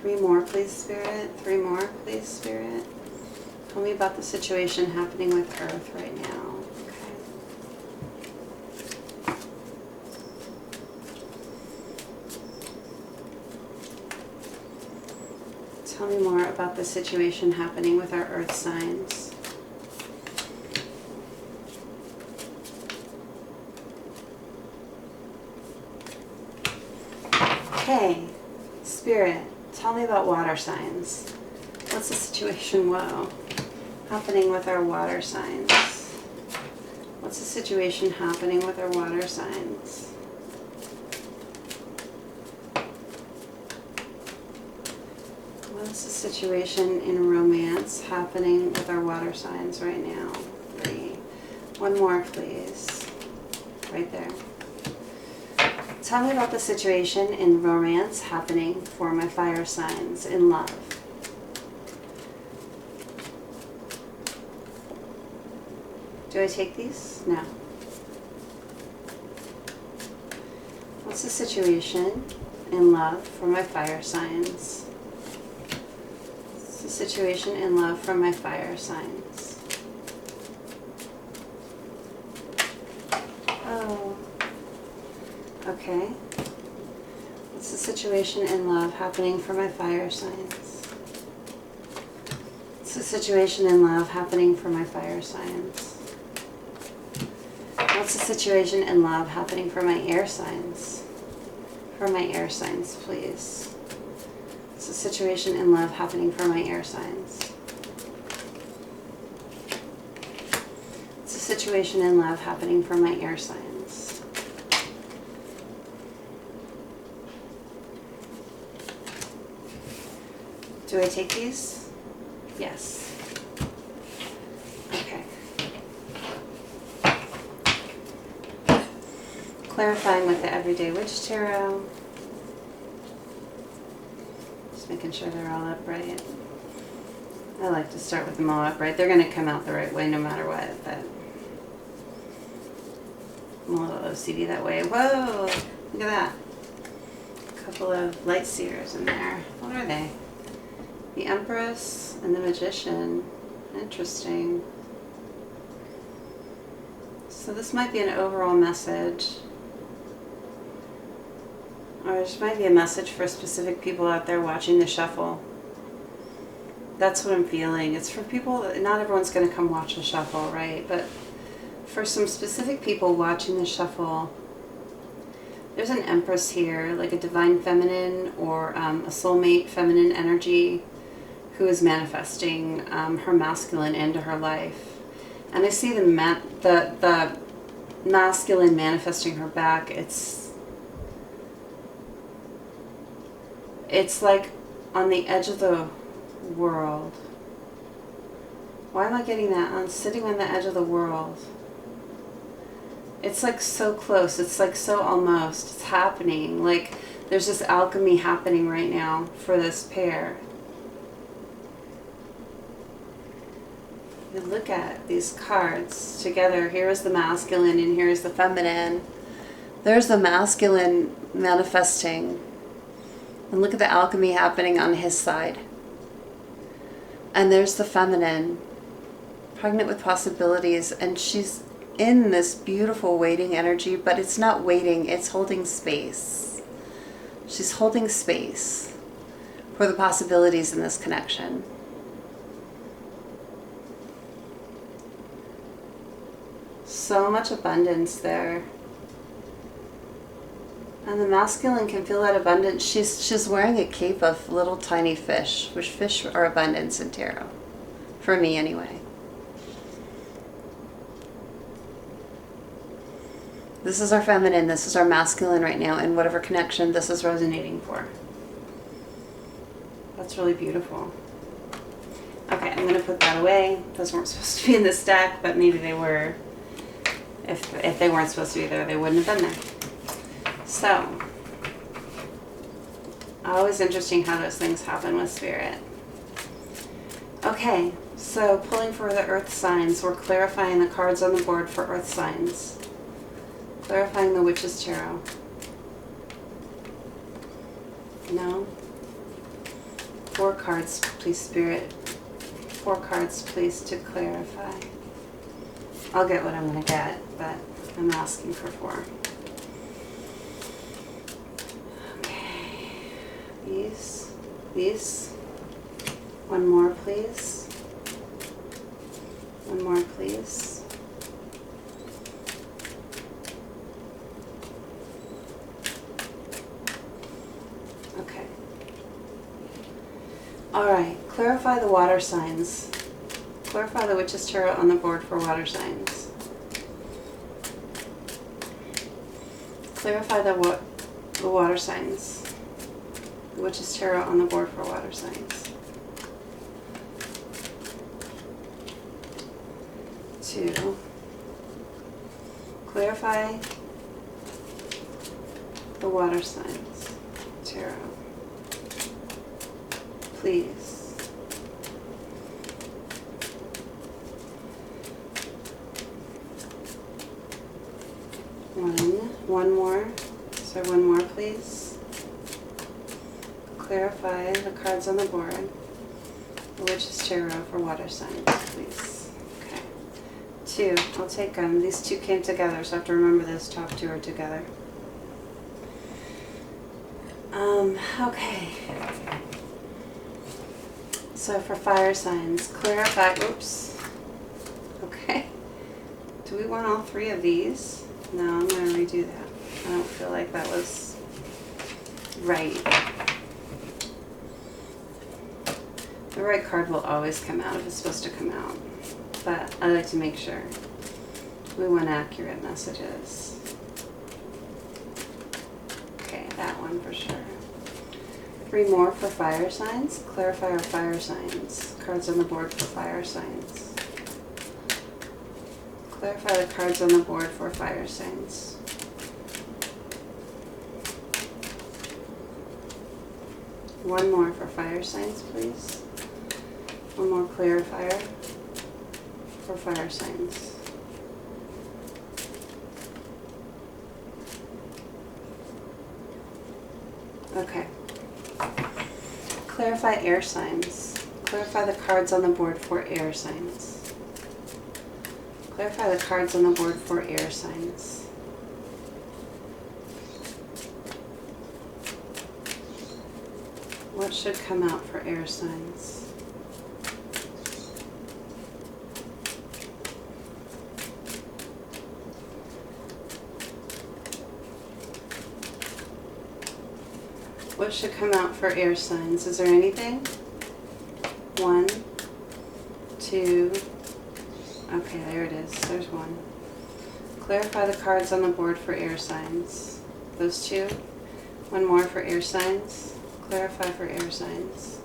3 more, please, Spirit. 3 more, please, Spirit. Tell me about the situation happening with Earth right now. Okay. Tell me more about the situation happening with our Earth signs. Okay, Spirit, tell me about water signs. What's the situation, happening with our water signs? What's the situation happening with our water signs? What's the situation in romance happening with our water signs right now? 3. 1 more, please. Right there. Tell me about the situation in romance happening for my fire signs in love. Do I take these? No. What's the situation in love for my fire signs? What's the situation in love for my fire signs? Oh. Okay. What's the situation in love happening for my fire signs? What's the situation in love happening for my fire signs? What's the situation in love happening for my air signs? For my air signs, please. What's the situation in love happening for my air signs? What's the situation in love happening for my air signs? Do I take these? Yes. Okay. Clarifying with the Everyday Witch Tarot. Just making sure they're all upright. I like to start with them all upright. They're going to come out the right way no matter what, but I'm a little OCD that way. Whoa! Look at that. A couple of light seers in there. What are they? The Empress and the Magician. Interesting. So this might be an overall message. Or this might be a message for specific people out there watching the shuffle. That's what I'm feeling. It's for people, not everyone's going to come watch the shuffle, right? But for some specific people watching the shuffle, there's an Empress here, like a divine feminine or a soulmate feminine energy who is manifesting her masculine into her life. And I see the masculine manifesting her back. It's like on the edge of the world. Why am I getting that? I'm sitting on the edge of the world. It's like so close. It's like so almost. It's happening. Like there's this alchemy happening right now for this pair. you look at these cards together, here is the masculine and here is the feminine. There's the masculine manifesting. And look at the alchemy happening on his side. And there's the feminine, pregnant with possibilities, and she's in this beautiful waiting energy, but it's not waiting, it's holding space. She's holding space for the possibilities in this connection. So much abundance there. And the masculine can feel that abundance. She's wearing a cape of little tiny fish, which fish are abundance in tarot. For me anyway. This is our feminine, this is our masculine right now, and whatever connection this is resonating for. That's really beautiful. Okay, I'm going to put that away. Those weren't supposed to be in this deck, but maybe they were. If they weren't supposed to be there, they wouldn't have been there. So, always interesting how those things happen with spirit. Okay, so pulling for the earth signs, we're clarifying the cards on the board for earth signs. Clarifying the Witch's Tarot. No? 4 cards, please, Spirit. 4 cards, please, to clarify. I'll get what I'm going to get, but I'm asking for 4. Okay. These. 1 more, please. 1 more, please. Okay. All right. Clarify the water signs. Clarify the Witch's Tarot on the board for water signs. Clarify the water signs. The Witch's Tarot on the board for water signs. 2. Clarify the water signs. Tarot. Please. 1 more. So 1 more, please. Clarify the cards on the board. The Witch's Tarot for water signs, please. Okay. 2. I'll take them. These 2 came together, so I have to remember those top 2 are together. Okay. So for fire signs, clarify. Oops. Okay. Do we want all 3 of these? No, I'm going to redo that. I don't feel like that was right. The right card will always come out if it's supposed to come out. But I like to make sure we want accurate messages. Okay, that one for sure. 3 more for fire signs. Clarify our fire signs. Cards on the board for fire signs. Clarify the cards on the board for fire signs. One more for fire signs, please. 1 more clarifier for fire signs. Okay. Clarify air signs. Clarify the cards on the board for air signs. Clarify the cards on the board for air signs. What should come out for air signs? What should come out for air signs? Is there anything? 1, 2. Okay, there it is. There's 1. Clarify the cards on the board for air signs. Those 2. 1 more for air signs. Clarify for air signs.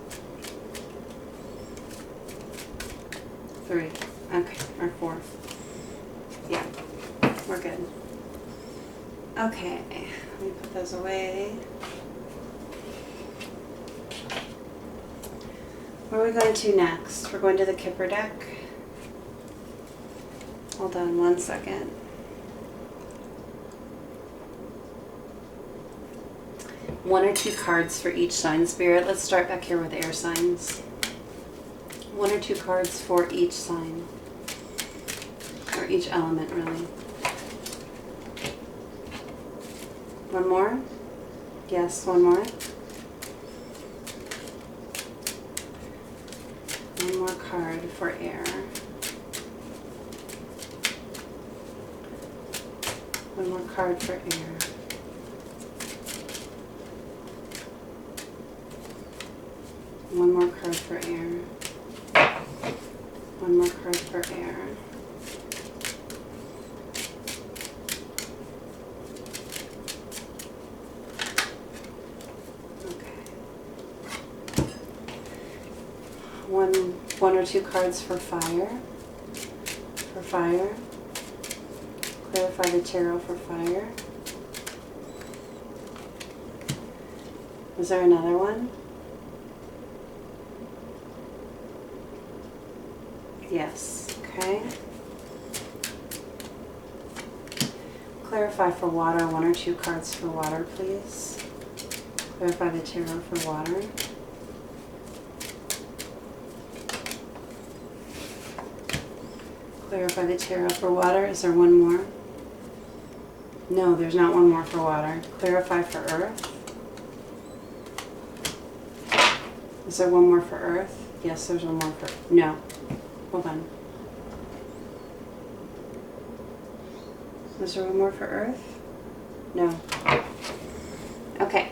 3. Okay, or 4. Yeah, we're good. Okay, let me put those away. Where are we going to next? We're going to the Kipper deck. Hold on 1 second. One or two cards for each sign, Spirit. Let's start back here with air signs. One or two cards for each sign. Or each element, really. One more? Yes, one more. One more card for air. One more card for air. One more card for air. One more card for air. Okay. One or two cards for fire. For fire. Clarify the tarot for fire. Was there another one? Yes, okay. Clarify for water, one or two cards for water, please. Clarify the tarot for water. Clarify the tarot for water. Is there one more? No, there's not one more for water. Clarify for earth. Is there one more for earth? Yes, there's one more for... No. Hold on. Is there one more for earth? No. Okay.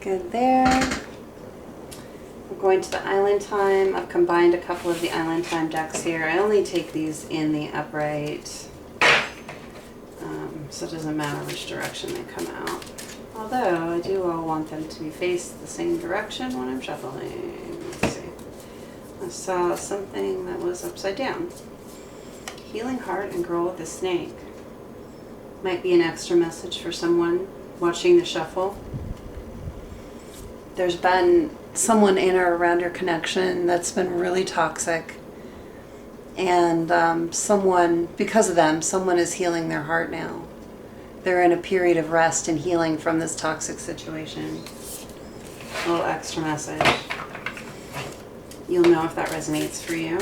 Good there. We're going to the Island Time. I've combined a couple of the Island Time decks here. I only take these in the upright. So it doesn't matter which direction they come out. Although I do all want them to be faced the same direction when I'm shuffling. Let's see. I saw something that was upside down. Healing Heart and Girl with a Snake. Might be an extra message for someone watching the shuffle. There's been someone in or around your connection that's been really toxic. And someone, because of them, someone is healing their heart now. They're in a period of rest and healing from this toxic situation. A little extra message. You'll know if that resonates for you.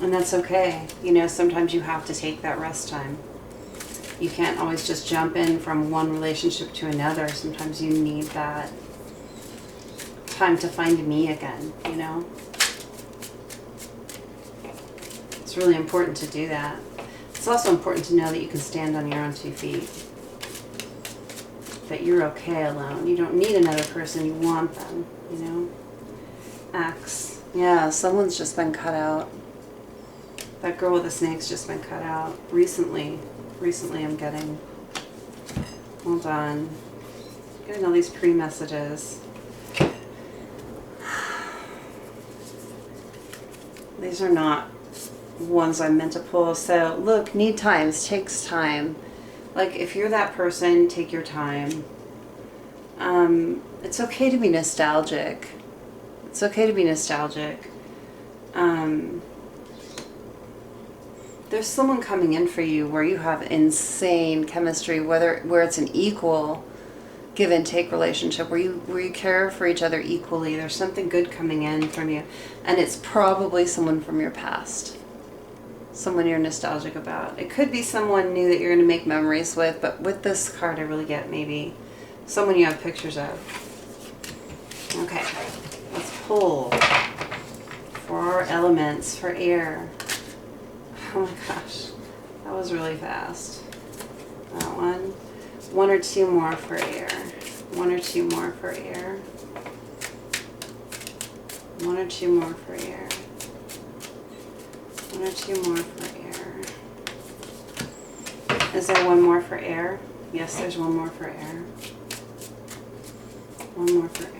And that's okay. You know, sometimes you have to take that rest time. You can't always just jump in from one relationship to another. Sometimes you need that time to find me again, you know? It's really important to do that. It's also important to know that you can stand on your own 2 feet. That you're okay alone. You don't need another person. You want them, you know? Axe. Yeah, someone's just been cut out. That girl with the snake's just been cut out. Recently I'm getting... Hold on. I'm getting all these pre-messages. These are not ones I meant to pull. So look, need times, takes time. Like if you're that person, take your time. It's okay to be nostalgic. It's okay to be nostalgic. There's someone coming in for you where you have insane chemistry, where it's an equal give and take relationship, where you care for each other equally. There's something good coming in from you, and it's probably someone from your past, someone you're nostalgic about. It could be someone new that you're going to make memories with, but with this card I really get maybe someone you have pictures of. Okay, let's pull 4 elements for air. Oh my gosh, that was really fast. That one. 1 or 2 more for air. 1 or 2 more for air. 1 or 2 more for air. 1 or 2 more for air. Is there one more for air? Yes, there's one more for air. One more for air.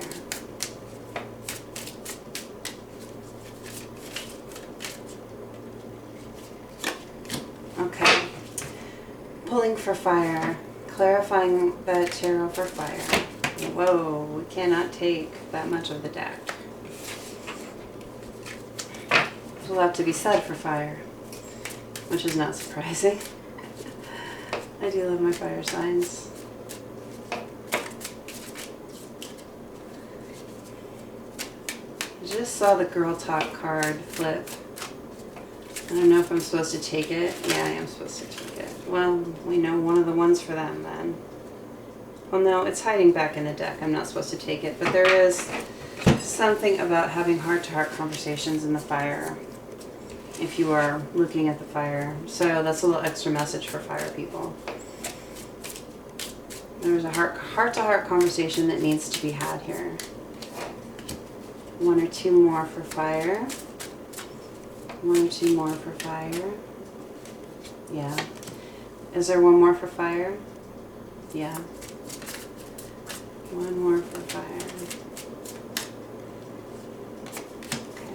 Okay. Pulling for fire. Clarifying the tarot for fire. Whoa, we cannot take that much of the deck. a lot to be said for fire, which is not surprising. I do love my fire signs. I just saw the Girl Talk card flip. I don't know if I'm supposed to take it. Yeah, I am supposed to take it. Well, we know one of the ones for them then. Well, no, it's hiding back in the deck. I'm not supposed to take it. But there is something about having heart-to-heart conversations in the fire if you are looking at the fire. So that's a little extra message for fire people. There's a heart-to-heart conversation that needs to be had here. One or two more for fire. One or two more for fire. Yeah. Is there one more for fire? Yeah. One more for fire.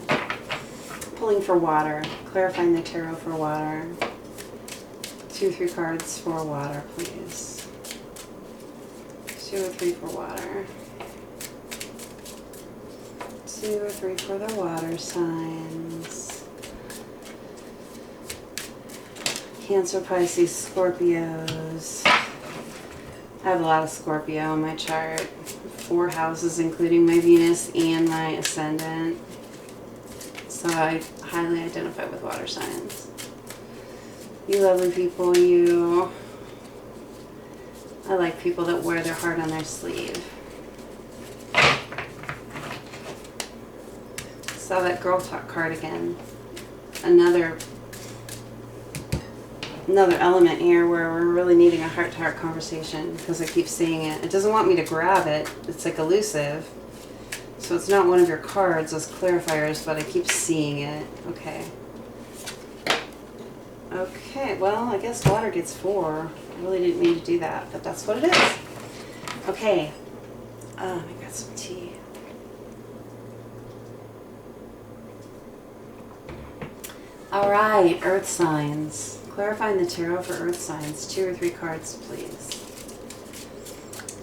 Okay. Pulling for water. Clarifying the tarot for water. 2 or 3 cards for water, please. 2 or 3 for water. 2 or 3 for the water signs. Cancer, Pisces, Scorpios. I have a lot of Scorpio in my chart. 4 houses, including my Venus and my Ascendant. So I highly identify with water signs. You lovely people, you. I like people that wear their heart on their sleeve. Saw that Girl Talk card again. Another element here where we're really needing a heart-to-heart conversation because I keep seeing it. It doesn't want me to grab it. It's like elusive. So it's not one of your cards, those clarifiers, but I keep seeing it. Okay. Okay, well, I guess water gets 4. I really didn't mean to do that, but that's what it is. Okay. I got some tea. All right, earth signs. Clarifying the tarot for earth signs. 2 or 3 cards, please.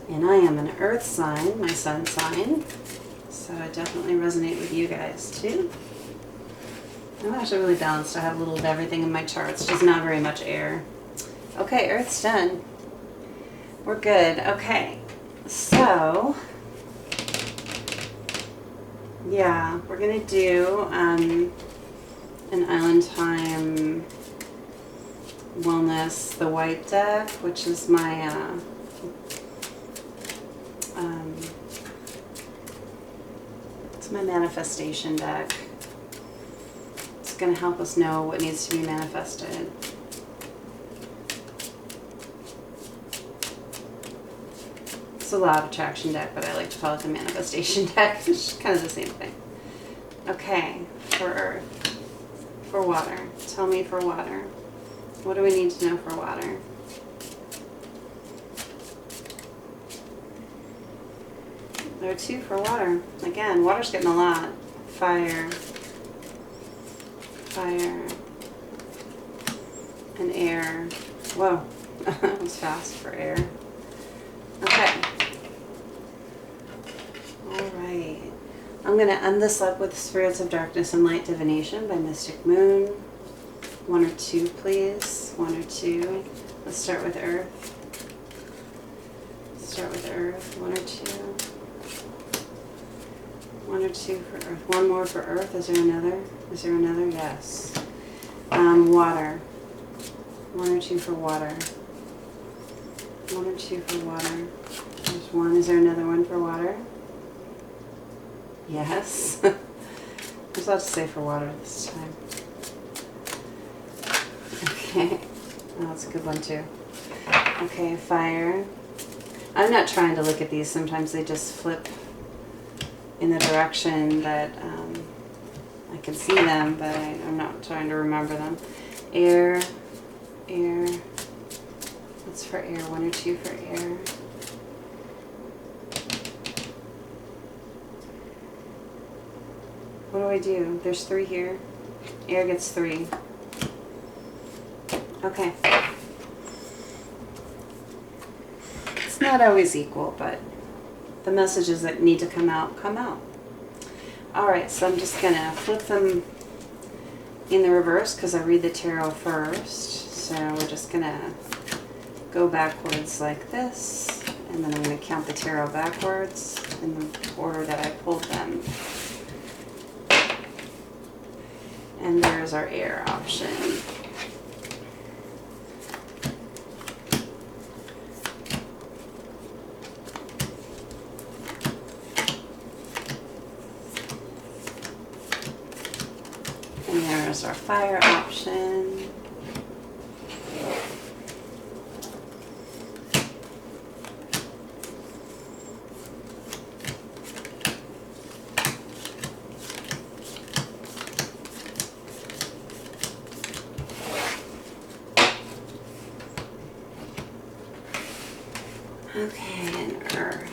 And I am an earth sign, my sun sign. So I definitely resonate with you guys too. I'm actually really balanced. I have a little of everything in my charts, just not very much air. Okay, earth's done. We're good. Okay. So, yeah, we're going to do an Island Time Wellness, the white deck, which is my it's my manifestation deck. It's going to help us know what needs to be manifested. It's a law of attraction deck, but I like to call it the manifestation deck. It's kind of the same thing. Okay, for earth, for water. Tell me for water. What do we need to know for water? There are 2 for water. Again, water's getting a lot. Fire. Fire. And air. Whoa. That was fast for air. Okay. Alright. I'm going to end this up with Spirits of Darkness and Light Divination by Mystic Moon. 1 or 2, please. 1 or 2. Let's start with Earth. Start with Earth. 1 or 2. 1 or 2 for Earth. 1 more for Earth. Is there another? Is there another? Yes. Water. 1 or 2 for water. 1 or 2 for water. There's 1. Is there another one for water? Yes. I was about to say for water this time. Okay. Oh, that's a good one too. Okay, fire. I'm not trying to look at these. Sometimes they just flip in the direction that I can see them, but I'm not trying to remember them. Air. Air. What's for air? 1 or 2 for air. What do I do? There's 3 here. Air gets 3. Okay. It's not always equal, but the messages that need to come out, come out. Alright, so I'm just going to flip them in the reverse because I read the tarot first. So we're just going to go backwards like this, and then I'm going to count the tarot backwards in the order that I pulled them. And there's our air option. And there's our fire option. Okay, and earth.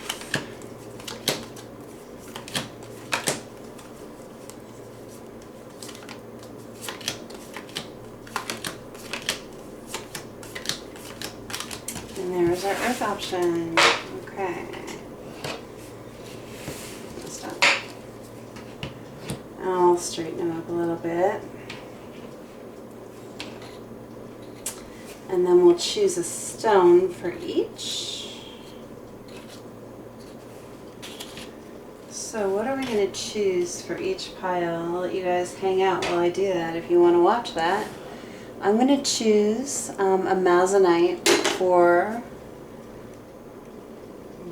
And there's our earth option. Okay. Stop. I'll straighten them up a little bit. And then we'll choose a stone for each. So what are we going to choose for each pile? I'll let you guys hang out while I do that if you want to watch that. I'm going to choose a Amazonite for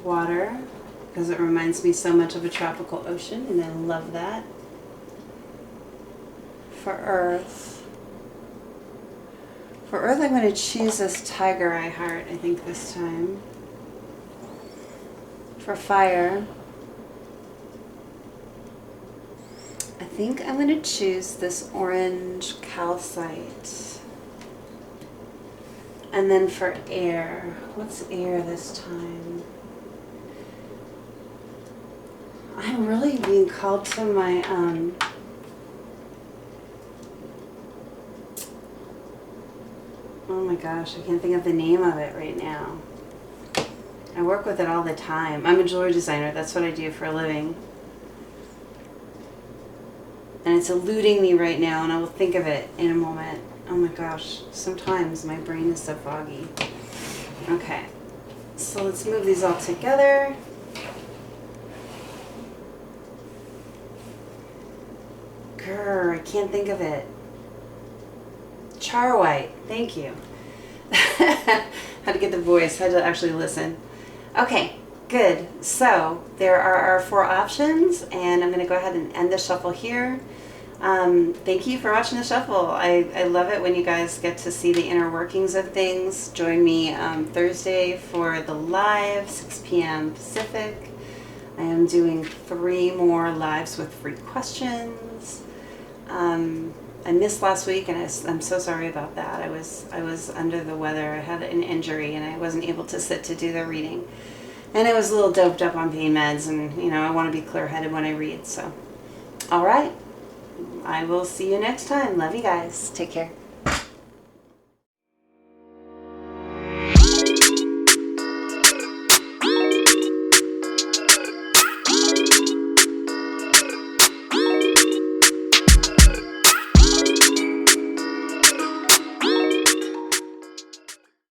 water because it reminds me so much of a tropical ocean, and I love that. For earth, I'm going to choose this tiger eye heart, I think this time. For fire, I think I'm going to choose this orange calcite. And then for air, what's air this time? I'm really being called to my, oh my gosh, I can't think of the name of it right now. I work with it all the time. I'm a jewelry designer, that's what I do for a living. And it's eluding me right now, and I will think of it in a moment. Oh my gosh, sometimes my brain is so foggy. Okay, so let's move these all together. Grr, I can't think of it. Char white, thank you. Had to get the voice, had to actually listen. Okay, good. So there are our 4 options, and I'm going to go ahead and end the shuffle here. Thank you for watching the shuffle. I love it when you guys get to see the inner workings of things. Join me Thursday for the live, 6 p.m. Pacific. I am doing 3 more lives with free questions. I missed last week, and I'm so sorry about that. I was under the weather. I had an injury, and I wasn't able to sit to do the reading. And I was a little doped up on pain meds, and you know, I want to be clear-headed when I read. So, all right. I will see you next time. Love you guys. Take care.